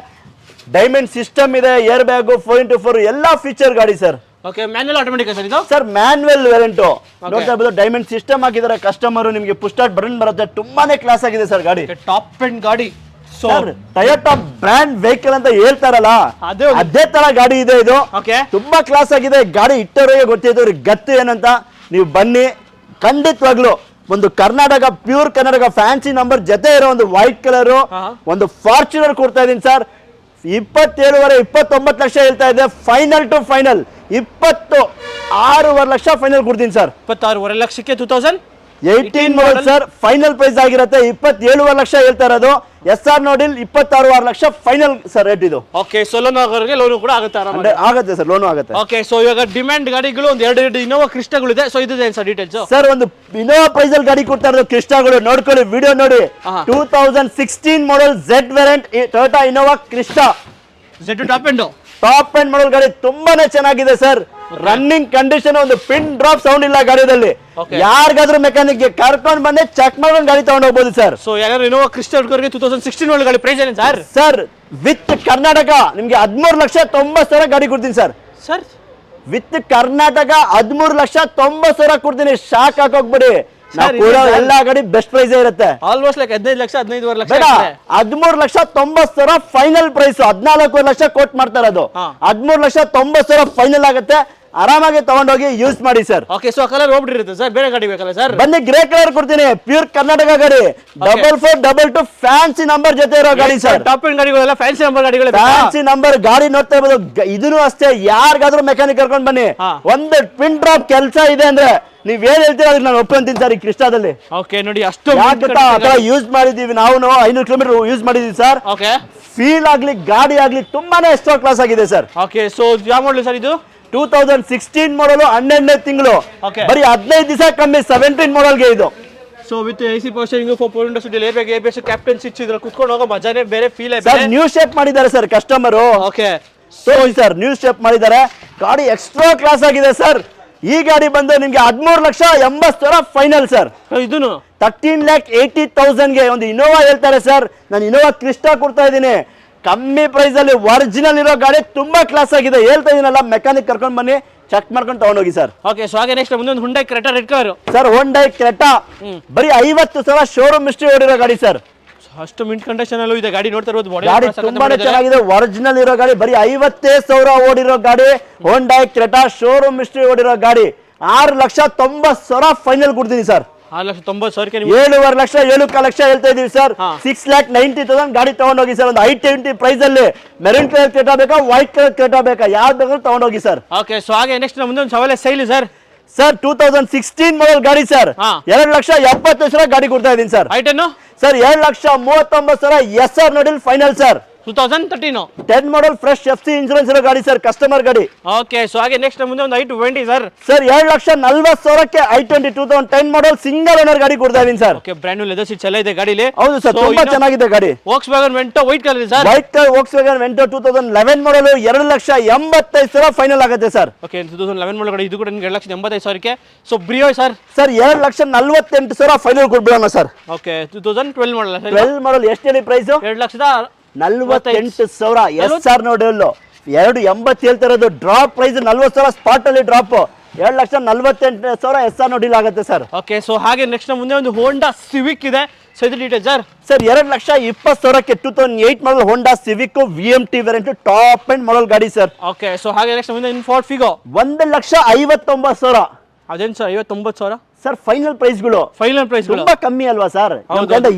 ಡೈಮಂಡ್ ಸಿಸ್ಟಮ್ ಇದೆ, ಏರ್ ಬ್ಯಾಗ್, 4x4 ಎಲ್ಲಾ ಫೀಚರ್ ಗಾಡಿ sir. Okay, manual automatic sir ಇದು? Sir manual variant. ನೋಡ್ತಾ ಇರ್ಬೋದು, ಡೈಮಂಡ್ ಸಿಸ್ಟಮ್ ಹಾಕಿದ್ದಾರೆ ಕಸ್ಟಮರ್, ನಿಮಗೆ ಪುಷ್ ಸ್ಟಾರ್ಟ್ ಬಟನ್ ಬರುತ್ತೆ. ತುಂಬಾನೇ ಕ್ಲಾಸ್ ಆಗಿದೆ ಸರ್ ಗಾಡಿ, ಟಾಪ್ ಎಂಡ್ ಗಾಡಿ. ಟೊಯೋಟಾ ಬ್ರ್ಯಾಂಡ್ ವೆಹಿಕಲ್ ಅಂತ ಹೇಳ್ತಾರಲ್ಲ, ಅದೇ ತರ ಗಾಡಿ ಇದೆ ಇದು. ತುಂಬಾ ಕ್ಲಾಸ್ ಆಗಿದೆ ಗಾಡಿ. ಇಟ್ಟವರಿಗೆ ಗೊತ್ತಿದ್ದು ಗತ್ತು ಏನಂತ. ನೀವು ಬನ್ನಿ, ಖಂಡಿತವಾಗ್ಲು ಒಂದು Karnataka pure Karnataka fancy number ಜೊತೆ ಇರೋ ಒಂದು ವೈಟ್ ಕಲರ್ ಒಂದು ಫಾರ್ಚುನರ್ ಕೊಡ್ತಾ ಇದೀನಿ ಸರ್. 27.5 ಲಕ್ಷ ಹೇಳ್ತಾ ಇದೆ. Final to final 26.5 lakh final ಕೊಡ್ತೀನಿ ಸರ್. 26.5 ಲಕ್ಷಕ್ಕೆ 2018 18 ಮಾಡಲ್ ಸರ್, ಫೈನಲ್ ಪ್ರೈಸ್ ಆಗಿರುತ್ತೆ 27 ಲಕ್ಷ ಹೇಳ್ತಾ ಇರೋದು. SR ನೋಡಿಲ್ 26 lakh final sir rate ಇದು. ಓಕೆ, ಸೊ ಲೋನ್ ಆಗೋರಿಗೆ ಲೋನ್ ಕೂಡ ಆಗುತ್ತೆ ಆರಾಮಾಗಿ. ಆಗುತ್ತೆ ಸರ್, ಲೋನು ಆಗುತ್ತೆ. ಓಕೆ, ಸೊ ಇವಾಗ ಡಿಮ್ಯಾಂಡ್ ಗಾಡಿಗಳು ಒಂದು ಎರಡು ಇನೋವಾ ಕ್ರಿಸ್ಟಾಗಳು ಇದೆ. ಸೊ ಇದು ಏನು ಸರ್ ಡೀಟೇಲ್ಸ್? ಸರ್ ಒಂದು ಇನೋವಾ ಪ್ರೈಸ್ ಅಲ್ಲಿ ಗಾಡಿ ಕೊಡ್ತಾ ಇರೋದು ಕ್ರಿಸ್ಟಾಗಳು, ನೋಡ್ಕೊಳ್ಳಿ ವಿಡಿಯೋ ನೋಡಿ. 2016 ಮಾಡಲ್ Z variant Toyota Innova Crysta Z top end model ಗಾಡಿ ತುಂಬಾನೇ ಚೆನ್ನಾಗಿದೆ ಸರ್. ರನ್ನಿಂಗ್ ಕಂಡೀಷನ್, ಒಂದು ಪಿನ್ ಡ್ರಾಪ್ ಸೌಂಡ್ ಇಲ್ಲ ಗಾಡಿಯಲ್ಲಿ. ಯಾರಿಗಾದ್ರೂ ಮೆಕ್ಯಾನಿಕ್ ಗೆ ಕರ್ಕೊಂಡು ಬಂದೆ ಚೆಕ್ ಮಾಡ್ಕೊಂಡು ಗಾಡಿ ತಗೊಂಡು ಹೋಗ್ಬೋದು ಸರ್. ಸೊ ಯಾರು ಇನೋವಾ ಕ್ರಿಸ್ಟಾ 2016 ಒಳಗೆ ಗಾಡಿ ಪ್ರೈಸ್ ಏನು ಸರ್? ಸರ್ ವಿತ್ ಕರ್ನಾಟಕ ನಿಮ್ಗೆ 13,90,000 ಗಾಡಿ ಕೊಡ್ತೀನಿ ಸರ್. ಸರ್ ವಿತ್ ಕರ್ನಾಟಕ 13,90,000 ಕೊಡ್ತೀನಿ. ಶಾಕ್ ಹಾಕೋಗ್ಬಿಡಿ, ಎಲ್ಲಾ ಗಾಡಿ ಬೆಸ್ಟ್ ಪ್ರೈಸ್ ಇರುತ್ತೆ. Almost like 15 lakh 15.5 lakh. 13,90,000 final price. 14 lakh quote ಮಾಡ್ತಾ ಇರೋದು. 13,90,000 ಫೈನಲ್ ಆಗುತ್ತೆ. ಆರಾಮಾಗಿ ತಗೊಂಡೋಗಿ ಯೂಸ್ ಮಾಡಿ ಸರ್. ಓಕೆ, ಸೊ ಕಲರ್ ಹೋಗ್ಬಿಟ್ಟಿರುತ್ತೆ ಸರ್, ಬೇರೆ ಗಾಡಿ ಬೇಕಲ್ಲ ಸರ್? ಬನ್ನಿ, ಗ್ರೇ ಕಲರ್ ಕೊಡ್ತೀನಿ, ಪ್ಯೂರ್ ಕರ್ನಾಟಕ ಗಾಡಿ. 4422 ಫ್ಯಾನ್ಸಿ ನಂಬರ್ ಜೊತೆ ಇರೋ ಗಾಡಿ ಸರ್. ಟಾಪ್ ಎಂಡ್ ಗಾಡಿಗಳೆಲ್ಲ ಫ್ಯಾನ್ಸಿ ನಂಬರ್ ಗಾಡಿಗಳು. ಫ್ಯಾನ್ಸಿ ನಂಬರ್ ಗಾಡಿ ನೋಡ್ತಾ ಇರ್ಬೋದು. ಇದನ್ನು ಅಷ್ಟೇ, ಯಾರಿಗಾದ್ರೂ ಮೆಕ್ಯಾನಿಕ್ ಕರ್ಕೊಂಡು ಬನ್ನಿ. ಒಂದು ಪಿನ್ ಡ್ರಾಪ್ ಕೆಲಸ ಇದೆ ಅಂದ್ರೆ ನೀವ್ ಏನ್ ಹೇಳ್ತೀರಾ ಅದಕ್ಕೆ ನಾನು ಒಪ್ಕೊಂತೀನಿ ಸರ್. ಈ ಕ್ರಿಸ್ಟಾದಲ್ಲಿ ಓಕೆ ನೋಡಿ, ಅಷ್ಟು ಯೂಸ್ ಮಾಡಿದೀವಿ ನಾವು. 500 ಕಿಲೋಮೀಟರ್ ಯೂಸ್ ಮಾಡಿದೀವಿ ಸರ್. ಓಕೆ, ಫೀಲ್ ಆಗ್ಲಿ ಗಾಡಿ ಆಗ್ಲಿ ತುಂಬಾನೇ ಎಷ್ಟೋ ಕ್ಲಾಸ್ ಆಗಿದೆ ಸರ್. ಓಕೆ, ಸೊ ಯಾವ ಮಾಡಲ್ ಸರ್ ಇದು? 2016 ಮಾಡಲು 12ನೇ ತಿಂಗಳು, ಬರೀ 15 ದಿವಸ ಕಮ್ಮಿ 17 ಮಾಡಲ್ಗೆ ಇದು. So with AC power steering 4.0 steel airbag ABS captain six ಇದ್ರ ಕುತ್ಕೊಂಡು ಹೋಗೋ ಮಜಾನೇ ಬೇರೆ, ಫೀಲ್ ಇದೆ ಸರ್. ನ್ಯೂ ಶೇಪ್ ಮಾಡಿದ್ದಾರೆ sir customer. Okay, so sir new shape ಮಾಡಿದ್ದಾರೆ. ಗಾಡಿ ಎಕ್ಸ್ಟ್ರಾ ಕ್ಲಾಸ್ ಆಗಿದೆ ಸರ್. ಈ ಗಾಡಿ ಬಂದು ನಿಮ್ಗೆ 13,80,000 ಫೈನಲ್ ಸರ್. ಇದನ್ನು 13,80,000 ಗೆ ಒಂದು ಇನೋವಾ ಹೇಳ್ತಾರೆ ಸರ್. ನಾನು ಇನೋವಾ ಕ್ರಿಸ್ಟಾ ಕೊಡ್ತಾ ಇದ್ದೀನಿ ಕಮ್ಮಿ ಪ್ರೈಸ್ ಅಲ್ಲಿ. ಒರಿಜಿನಲ್ ಇರೋ ಗಾಡಿ ತುಂಬಾ ಕ್ಲಾಸ್ ಆಗಿದೆ. ಹೇಳ್ತಾ ಇದೀನಲ್ಲ, ಮೆಕ್ಯಾನಿಕ್ ಕರ್ಕೊಂಡು ಬನ್ನಿ, ಚೆಕ್ ಮಾಡ್ಕೊಂಡು ತಗೊಂಡೋಗಿ ಸರ್. ಓಕೆ, ಸೊ ಹಾಗೆ ನೆಕ್ಸ್ಟ್ ಮುಂದೆ ಒಂದು Hyundai Creta red colour sir. Hyundai Creta ಬರೀ 50,000 ಶೋರೂಮ್ ಹಿಸ್ಟ್ರಿ ಓಡಿರೋ ಗಾಡಿ ಸರ್. ಅಷ್ಟು ಮಿಂಟ್ ಕಂಡೀಷನ್ ಅಲ್ಲೂ ಇದೆ ಗಾಡಿ. ನೋಡ್ತಾ ಇರೋದು ಗಾಡಿ ತುಂಬಾನೇ ಚೆನ್ನಾಗಿದೆ. ಒರಿಜಿನಲ್ ಇರೋ ಗಾಡಿ, ಬರೀ 50,000 ಓಡಿರೋ ಗಾಡಿ. ಹುಂಡೈ ಕ್ರೆಟಾ ಶೋರೂಮ್ ಹಿಸ್ಟ್ರಿ ಓಡಿರೋ ಗಾಡಿ. 6,90,000 ಫೈನಲ್ ಕೊಡ್ತೀನಿ ಸರ್. 6,90,000 7.5 ಲಕ್ಷ 7.5 ಲಕ್ಷ ಹೇಳ್ತಾ ಇದೀವಿ ಸರ್. 6,90,000 ಗಾಡಿ ತಗೊಂಡೋಗಿ ಸರ್. ಒಂದು I-20 ಪ್ರೈಸ್ ಅಲ್ಲಿ ಮೆರೂನ್ ಕಲರ್ ಕ್ರೆಟಾ ಬೇಕಾ, ವೈಟ್ ಕಲರ್ ಕ್ರೆಟಾ ಬೇಕಾ, ಯಾವ್ದು ಬೇಕಾದ್ರೂ ತಗೊಂಡೋಗಿ ಸರ್. ಓಕೆ, ಸೊ ಹಾಗೆ ನೆಕ್ಸ್ಟ್ ಮುಂದೆ ಒಂದು Chevrolet Sail sir. Sir 2016 model ಗಾಡಿ ಸರ್. 2,70,000 ಗಾಡಿ ಕೊಡ್ತಾ ಇದೀನಿ ಸರ್. I10 ಸರ್ 2,39,000 SR ನೋಡಿಲ್ final sir. 2013 10 model fresh FC insurance ಇರೋ ಗಾಡಿ ಸರ್, ಕಸ್ಟಮರ್ ಗಾಡಿ. ಓಕೆ, ಸೊ ಹಾಗೆ ನೆಕ್ಸ್ಟ್ ಮುಂದೆ ಒಂದು I20 ಸರ್. ಸರ್ 2,40,000ಕ್ಕೆ I20 2010 ಮಾಡಲ್ ಸಿಂಗಲ್ ಓನರ್ ಗಾಡಿ ಕೊಡ್ತಾ ಇದೀನಿ sir. Okay, brand new leather seats ಎಲ್ಲ ಇದೆ ಗಾಡಿಲಿ. ಹೌದು ಸರ್, ತುಂಬಾ ಚೆನ್ನಾಗಿದೆ ಗಾಡಿ. Volkswagen Vento ವೈಟ್ ಕಲರ್ ಇದೆ sir. White colour Volkswagen Vento 2011 model 2,85,000 final ಆಗುತ್ತೆ ಸರ್. ಓಕೆ, 2011 ಮಾಡಲ್ ಗಾಡಿ. ಇದು ಕೂಡ ನಿಮಗೆ 2,85,000ಕ್ಕೆ. So Brio sir. Sir 2,48,000 final ಕೊಡ್ಬಿಡೋಣ sir. Okay, 2012 model sir. 12 model ಎಷ್ಟು ಹೇಳಿ ಪ್ರೈಸ್? 2,48,000 SR ನೋಡಲ್. 2,80 ಹೇಳ್ತಾ ಇರೋದು. ಡ್ರಾಪ್ ಪ್ರೈಸ್ 40,000 ಸ್ಪಾಟ್ ಅಲ್ಲಿ ಡ್ರಾಪ್. 2,48,000 SR ನೋಡಿಲ್ ಆಗುತ್ತೆ ಸರ್. ಓಕೆ, ಸೊ ಹಾಗೆ ನೆಕ್ಸ್ಟ್ ಮುಂದೆ ಒಂದು ಹೋಂಡಾ ಸಿವಿಕ್ ಇದೆ. ಸೊ ಇದು ಡೀಟೇಲ್ ಸರ್. ಸರ್ 2,20,000ಕ್ಕೆ 2008 model Honda Civic VMT variant top end model ಗಾಡಿ ಸರ್. ಓಕೆ, ಸೊ ಹಾಗೆ ನೆಕ್ಸ್ಟ್ ಮುಂದೆ ಇನ್ಫೋರ್ಡ್ ಫಿಗೋ 1,59,000. ಅದೇನು ಸರ್ 59,000 ಸರ್ ಫೈನಲ್ ಪ್ರೈಸ್ಗಳು. ಫೈನಲ್ ಪ್ರೈಸ್ ತುಂಬಾ ಕಮ್ಮಿ ಅಲ್ವಾ ಸರ್?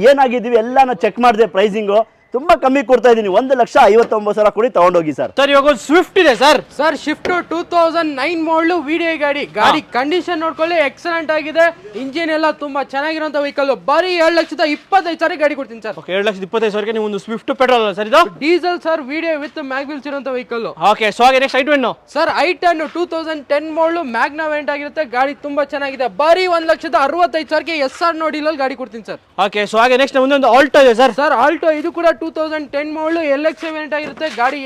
ಏನಾಗಿದ್ದೀವಿ ಎಲ್ಲ ಚೆಕ್ ಮಾಡಿದೆ, ಪ್ರೈಸಿಂಗು ತುಂಬಾ ಕಮ್ಮಿ ಕೊಡ್ತಾ ಇದೀನಿ. 1,59,000 ಕೊಡಿ ತಗೊಂಡೋಗಿ ಸರ್. ಸರ್ ಇವಾಗ ಒಂದು ಸ್ವಿಫ್ಟ್ ಇದೆ ಸರ್. ಸರ್ ಶಿಫ್ಟ್ 2009 ಮಾಡಲು ವಿಡಿಯೋ ಗಾಡಿ ಕಂಡೀಷನ್ ನೋಡ್ಕೊಳ್ಳಿ, ಎಕ್ಸಲೆಂಟ್ ಆಗಿದೆ. ಇಂಜಿನ್ ಎಲ್ಲ ತುಂಬಾ ಚೆನ್ನಾಗಿರುವಂತ ವೆಹಿಕಲ್. ಬರೀ 2,25,000 ಗಾಡಿ ಕೊಡ್ತೀನಿ ಸರ್. ಓಕೆ, 2,25,000 ನೀವು ಒಂದು ಸ್ವಿಫ್ಟ್ ಪೆಟ್ರೋಲ್ ಅಲ್ಲ ಸರ್ ಇದು? Diesel sir, video with mag wheels ಇರುವಂತ ವೆಹಿಕಲ್. ಓಕೆ, ಸೊ ಹಾಗೆ ನೆಕ್ಸ್ಟ್ I10 ಸರ್. I10 2010 ಮಾಡಲು ಮ್ಯಾಗ್ನಾ ವೆಂಟ್ ಆಗಿರುತ್ತೆ. ಗಾಡಿ ತುಂಬಾ ಚೆನ್ನಾಗಿದೆ. ಬರೀ 1,65,000ಕ್ಕೆ SR ನೋಡಿಲಲ್ಲಿ ಗಾಡಿ ಕೊಡ್ತೀನಿ ಸರ್. ಓಕೆ, ಸೊ ಹಾಗೆ ನೆಕ್ಸ್ಟ್ ಮುಂದೆ ಒಂದು ಆಲ್ಟೋ ಇದೆ ಸರ್. ಸರ್ ಆಲ್ಟೋ ಇದು ಕೂಡ 2010 ಮಾಡಲು LX ವೇರಿಯಂಟ್ ಆಗಿರುತ್ತೆ. ಗಾಡಿ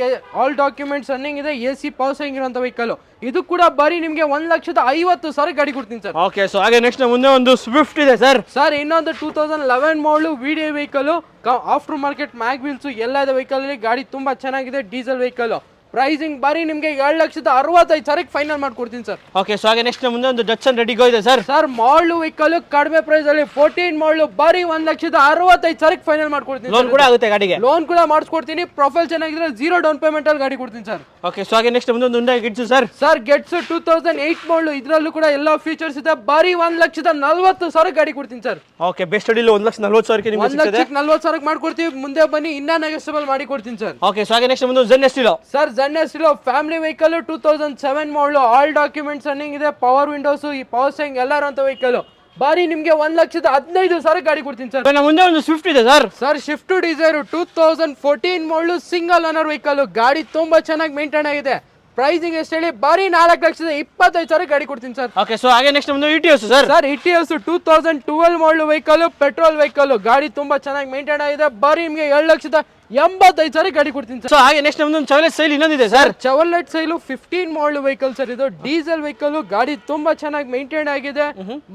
ಆಲ್ ಡಾಕ್ಯುಮೆಂಟ್ಸ್ ರನ್ನಿಂಗ್ ಇದೆ. AC ಪವರ್ ಸ್ಟೀರಿಂಗ್ ಇರುವಂತ ವೆಹಿಕಲ್. ಇದು ಕೂಡ ಬರೀ ನಿಮಗೆ 1,50,000 ಗಾಡಿ ಕೊಡ್ತೀನಿ ಸರ್. ಓಕೆ, ಸೊ ಹಾಗೆ ನೆಕ್ಸ್ಟ್ ಮುಂದೆ ಒಂದು ಸ್ವಿಫ್ಟ್ ಇದೆ ಸರ್. ಸರ್ ಇನ್ನೊಂದು 2011 ಮಾಡಲು video vehicle. After market mag wheels ಎಲ್ಲ ಇದೆ ವೆಹಿಕಲ್. ಗಾಡಿ ತುಂಬಾ ಚೆನ್ನಾಗಿದೆ. Diesel vehicle. ಪ್ರೈಸಿಂಗ್ ಬರೀ ನಿಮಗೆ 2,65,000 ಫೈನಲ್ ಮಾಡ್ಕೊಡ್ತೀನಿ ಸರ್. ಓಕೆ, ಸೊ ಹಾಗೆ ನೆಕ್ಸ್ಟ್ ಮುಂದೆ ಒಂದು ಡಟ್ಸನ್ ರೆಡಿಗೋ ಇದೆ ಸರ್. ಸರ್ ಮಾಡಲು ವೆಹಿಕಲ್ ಕಡಿಮೆ ಪ್ರೈಸ್ ಅಲ್ಲಿ 14 ಮಾಡಲು ಬರೀ 1,65,000 ಫೈನಲ್ ಮಾಡ್ಕೊಡ್ತೀನಿ. ಲೋನ್ ಕೂಡ ಆಗುತ್ತೆ ಗಾಡಿಗೆ. ಲೋನ್ ಕೂಡ ಮಾಡಿಸ್ಕೊಡ್ತೀನಿ. ಪ್ರೊಫೈಲ್ ಚೆನ್ನಾಗಿದ್ರೆ 0 ಡೌನ್ ಪೇಮೆಂಟ್ ಅಲ್ಲಿ ಗಾಡಿ ಕೊಡ್ತೀನಿ ಸರ್. ಓಕೆ, ಸೊ ಹಾಗೆ ನೆಕ್ಸ್ಟ್ ಮುಂದೆ ಒಂದು Hyundai Getz sir. Sir gets 2008 ಮಾಡಲು. ಇದರಲ್ಲೂ ಕೂಡ ಎಲ್ಲ ಫೀಚರ್ಸ್ ಇದೆ. ಬರೀ 1,40,000 ಗಾಡಿ ಕೊಡ್ತೀನಿ ಸರ್. ಓಕೆ, ಬೆಸ್ಟ್ ಡೀಲ್ 1,40,000ಕ್ಕೆ ನಿಮಗೆ ಸಿಗ್ತದೆ. 1,40,000 ಮಾಡ್ಕೊಡ್ತೀವಿ. ಮುಂದೆ ಬನ್ನಿ, ಇನ್ನ ನೆಗೋಷಿಯಬಲ್ ಮಾಡಿ ಕೊಡ್ತೀನಿ ಸರ್. ಓಕೆ, ಸೊ ಹಾಗೆ ನೆಕ್ಸ್ಟ್ ಮುಂದೆ Zen Estilo sir. Zen Estilo family vehicle 2007 ಮಾಡಲು. ಆಲ್ ಡಾಕ್ಯುಮೆಂಟ್ಸ್ ರನ್ನಿಂಗ್ ಇದೆ. ಪವರ್ ವಿಂಡೋಸ್, ಈ ಪವರ್ ಸ್ಟೀರಿಂಗ್ ಎಲ್ಲ ಇರುವಂತ ವೆಹಿಕಲ್. ಬಾರಿ ನಿಮ್ಗೆ 1,15,000 ಗಾಡಿ ಕೊಡ್ತೀನಿ ಸರ್. ನಮ್ಮ ಮುಂದೆ ಒಂದು ಸ್ವಿಫ್ಟ್ ಇದೆ ಸರ್. ಸರ್ ಶಿಫ್ಟ್ ಡಿಸೈರ್ 2014 ಮಾಡಲು ಸಿಂಗಲ್ ಓನರ್ ವೆಹಿಕಲ್, ಗಾಡಿ ತುಂಬಾ ಚೆನ್ನಾಗಿ ಮೇಂಟೈನ್ ಆಗಿದೆ. ಪ್ರೈಸಿಂಗ್ ಎಷ್ಟು ಹೇಳಿ, ಬಾರಿ 4,25,000 ಗಾಡಿ ಕೊಡ್ತೀನಿ ಸರ್. ಓಕೆ, ಸೊ ಹಾಗೆ ನೆಕ್ಸ್ಟ್ ನಮ್ದು ಇಟಿಎಸ್ ಸರ್. ಸರ್ ಇಟಿಎಸ್ 2012 ಮಾಡಲು ವೆಹಿಕಲ್, ಪೆಟ್ರೋಲ್ ವೆಹಿಕಲ್, ಗಾಡಿ ತುಂಬಾ ಚೆನ್ನಾಗಿ ಮೇಂಟೈನ್ ಆಗಿದೆ. ಬಾರಿ ನಿಮ್ಗೆ 7,85,000 ಗಾಡಿ ಕೊಡ್ತೀನಿ ಸರ್. ಸೊ ಹಾಗೆ ನೆಕ್ಸ್ಟ್ ನಮ್ದು ಒಂದು ಚವಲೆಟ್ ಸೈಲ್ ಇನ್ನೊಂದಿದೆ ಸರ್. ಚವರ್ಲೆಟ್ ಸೈಲು 15 ಮಾಡಲು ವೆಹಿಕಲ್ ಸರ್. ಇದು ಡೀಸೆಲ್ ವೆಹಿಕಲ್, ಗಾಡಿ ತುಂಬಾ ಚೆನ್ನಾಗಿ ಮೇಂಟೈನ್ ಆಗಿದೆ.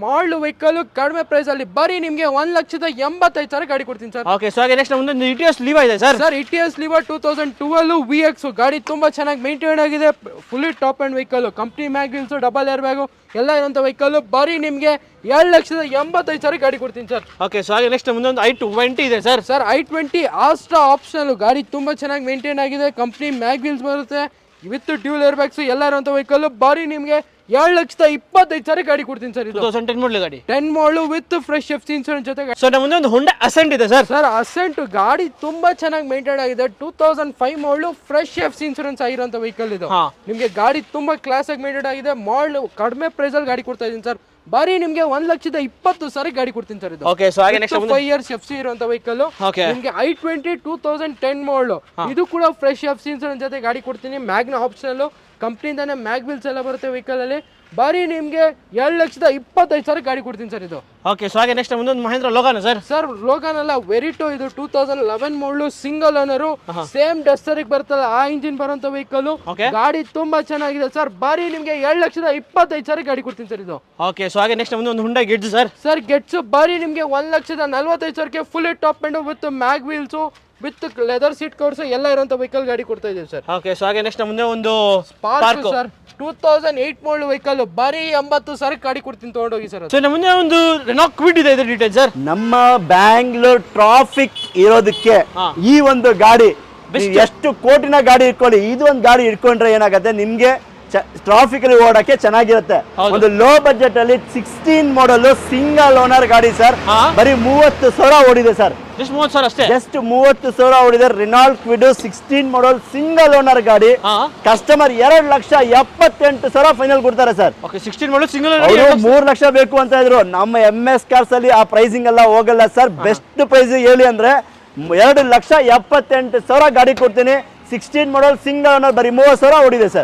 ಮಾಡಲು ವೆಹಿಕಲ್ ಕಡಿಮೆ ಪ್ರೈಸ್ ಅಲ್ಲಿ ಬಾರಿ ನಿಮ್ಗೆ 1,85,000 ಗಾಡಿ ಕೊಡ್ತೀನಿ ಸರ್. ಓಕೆ, ಸೊ ಹಾಗೆ ನೆಕ್ಸ್ಟ್ ನಮ್ದು ಒಂದು ಇಟಿಎಸ್ ಲೀವಾ ಇದೆ ಸರ್. ಸರ್ ಇಟಿಎಸ್ ಲಿವಾ 2012 VX, ಗಾಡಿ ತುಂಬಾ ಚೆನ್ನಾಗಿ ಮೇಂಟೈನ್ ಆಗಿದೆ. Fully top and vehicle, company mag wheels, double air bag ಎಲ್ಲ ಇರುವಂತ ವೆಹಿಕಲ್. ಬಾರಿ ನಿಮ್ಗೆ 7,85,000 ಗಾಡಿ ಕೊಡ್ತೀನಿ ಸರ್. ಓಕೆ, ಸೊ ಹಾಗೆ ನೆಕ್ಸ್ಟ್ ಮುಂದೆ ಒಂದು i20 ಇದೆ sir. Sir i20 Astra optional, ಗಾಡಿ ತುಂಬಾ ಚೆನ್ನಾಗಿ ಮೇಂಟೈನ್ ಆಗಿದೆ. ಕಂಪ್ನಿ ಮ್ಯಾಗ್ವಿಲ್ಸ್ ಬರುತ್ತೆ ವಿತ್ ಡ್ಯೂಲ್ ಏರ್ ಬ್ಯಾಗ್ಸ್ ಎಲ್ಲ ಇರುವಂತ ವೆಹಿಕಲ್. ಬಾರಿ ನಿಮ್ಗೆ 7,25,000 ಗಾಡಿ ಕೊಡ್ತೀನಿ ಸರ್. ಇದು 2010 ಮಾಡಲ್ ಗಾಡಿ, 10 ಮಾಡಲು ವಿತ್ ಫ್ರೆಶ್ ಎಫ್ಸಿ ಇನ್ಶೂರೆನ್ಸ್ ಜೊತೆ. ಸೊ ನಮ್ಮ ಮುಂದೆ ಒಂದು ಹೊಂಡಾ ಅಸೆಂಟ್ ಇದೆ ಸರ್. ಸರ್ ಅಸೆಂಟ್ ಗಾಡಿ ತುಂಬಾ ಚೆನ್ನಾಗಿ ಮೇಂಟೈನ್ ಆಗಿದೆ. 2005 ಮಾಡಲು ಫ್ರೆಶ್ ಎಫ್ಸಿ ಇನ್ಶೂರೆನ್ಸ್ ಆಗಿರುವಂತ ವೆಹಿಕಲ್ ಇದು. ನಿಮ್ಗೆ ಗಾಡಿ ತುಂಬಾ ಕ್ಲಾಸ್ ಆಗಿ ಮೇಂಟೈನ್ ಆಗಿದೆ. ಮಾಡಲು ಕಡಿಮೆ ಪ್ರೈಸ್ ಅಲ್ಲಿ ಗಾಡಿ ಕೊಡ್ತಾ ಇದೀನಿ ಸರ್. ಬಾರಿ ನಿಮ್ಗೆ 1,20,000 ಗಾಡಿ ಕೊಡ್ತೀನಿ ಸರ್. ಇದು ಓಕೆ, ಸೊ ಹಾಗೆ ನೆಕ್ಸ್ಟ್ 5 ಇಯರ್ಸ್ ಎಫ್ಸಿ ಇರುವಂತ ವೆಹಿಕಲ್. ಓಕೆ, ನಿಮ್ಗೆ i20 2010 ಮಾಡಲು, ಇದು ಕೂಡ ಫ್ರೆಶ್ ಎಫ್ಸಿ ಇನ್ಶೂರೆನ್ಸ್ ಜೊತೆ ಗಾಡಿ ಕೊಡ್ತೀನಿ. ಮ್ಯಾಗ್ನ ಆಪ್ಷನಲ್, ಕಂಪ್ನಿಯಿಂದಾನೆ ಮ್ಯಾಗ್ವಿಲ್ಸ್ ಎಲ್ಲ ಬರುತ್ತೆ ವೆಹಿಕಲ್ ಅಲ್ಲಿ. ಬಾರಿ ನಿಮ್ಗೆ 7,25,000 ಗಾಡಿ ಕೊಡ್ತೀನಿ ಸರ್. ಇದು ಓಕೆ, ಸೊ ಹಾಗೆ ನೆಕ್ಸ್ಟ್ ಮುಂದೆ ಒಂದು ಮಹೇಂದ್ರ ಲೋಗಾನ ಸರ್. ಸರ್ ಲೋಗಾನ್ ಅಲ್ಲ, ವೆರಿಟೋ. ಇದು 2011 ಮಾಡಲು ಸಿಂಗಲ್ ಓನರು, ಸೇಮ್ ಡಸ್ಟರ್ ಬರ್ತಲ್ಲ ಆ ಇಂಜಿನ್ ಬರುವಂತ ವೆಹಿಕಲ್. ಗಾಡಿ ತುಂಬಾ ಚೆನ್ನಾಗಿದೆ ಸರ್. ಬಾರಿ ನಿಮ್ಗೆ 7,25,000 ಗಾಡಿ ಕೊಡ್ತೀನಿ ಸರ್. ಇದು ಓಕೆ, ಸೊ ಹಾಗೆ ನೆಕ್ಸ್ಟ್ ಮುಂದೆ ಒಂದು ಹುಂಡಾ ಗೆಟ್ಸ್ ಸರ್. ಸರ್ ಗೆಟ್ಸ್ ಬಾರಿ ನಿಮ್ಗೆ 1,45,000 full top and with mag wheels with leather seat covers ಎಲ್ಲ ಇರುವಂತ ವೆಹಿಕಲ್ ಗಾಡಿ ಕೊಡ್ತಾ ಇದೀವಿ ಸರ್. ಓಕೆ, ಸೊ ಹಾಗೆ ನೆಕ್ಸ್ಟ್ ಮುಂದೆ ಒಂದು ಸ್ಪಾರ್ಕ್ ಸರ್ 2008 ಮಾಡಲ್ ವೆಹಿಕಲ್. ಬಾರಿ 80,000 ಗಾಡಿ ಕೊಡ್ತೀನಿ, ತಗೊಂಡೋಗಿ ಸರ್. ಸೊ ನಮ್ಮ ಮುಂದೆ ಒಂದು ರೆನಾಲ್ಟ್ ಕ್ವಿಡ್ ಇದೆ, ಇದ್ರ ಡೀಟೇಲ್ ಸರ್. ನಮ್ಮ ಬ್ಯಾಂಗ್ಳೂರ್ ಟ್ರಾಫಿಕ್ ಇರೋದಕ್ಕೆ ಈ ಒಂದು ಗಾಡಿ ಎಷ್ಟು ಕೋಟಿನ ಗಾಡಿ ಇಟ್ಕೊಳ್ಳಿ, ಇದು ಒಂದು ಗಾಡಿ ಇಟ್ಕೊಂಡ್ರೆ ಏನಾಗುತ್ತೆ ನಿಮ್ಗೆ ಟ್ರಾಫಿಕ್ ಅಲ್ಲಿ ಓಡಕ್ಕೆ ಚೆನ್ನಾಗಿರುತ್ತೆ. ಒಂದು ಲೋ ಬಜೆಟ್ ಅಲ್ಲಿ 16 ಮಾಡಲ್ ಸಿಂಗಲ್ ಓನರ್ ಗಾಡಿ ಸರ್. ಬರೀ 30,000 ಓಡಿದೆ ಸರ್. ಜಸ್ಟ್ 30,000 ಅಷ್ಟೇ. ಜಸ್ಟ್ 30,000 ಓಡಿದೆ. ರೆನಾಲ್ಟ್ ಕ್ವಿಡ್ 16 ಮಾಡಲ್ ಸಿಂಗಲ್ ಓನರ್ ಗಾಡಿ. ಕಸ್ಟಮರ್ 2,78,000 ಫೈನಲ್ ಕೊಡ್ತಾರೆ ಸರ್. ಓಕೆ, 16 ಮಾಡಲ್ ಸಿಂಗಲ್ ಅವರು 3 ಲಕ್ಷ ಬೇಕು ಅಂತ ಇದ್ರು. ನಮ್ಮ MS ಕಾರ್ಸ್ ಅಲ್ಲಿ ಆ ಪ್ರೈಸಿಂಗ್ ಎಲ್ಲ ಹೋಗಲ್ಲ ಸರ್. ಬೆಸ್ಟ್ ಪ್ರೈಸ್ ಹೇಳಿ ಅಂದ್ರೆ 2,78,000 ಗಾಡಿ ಕೊಡ್ತೀನಿ. 16 ಮಾಡಲ್ ಸಿಂಗಲ್ ಓನರ್, ಬರೀ 30,000 ಓಡಿದೆ ಸರ್.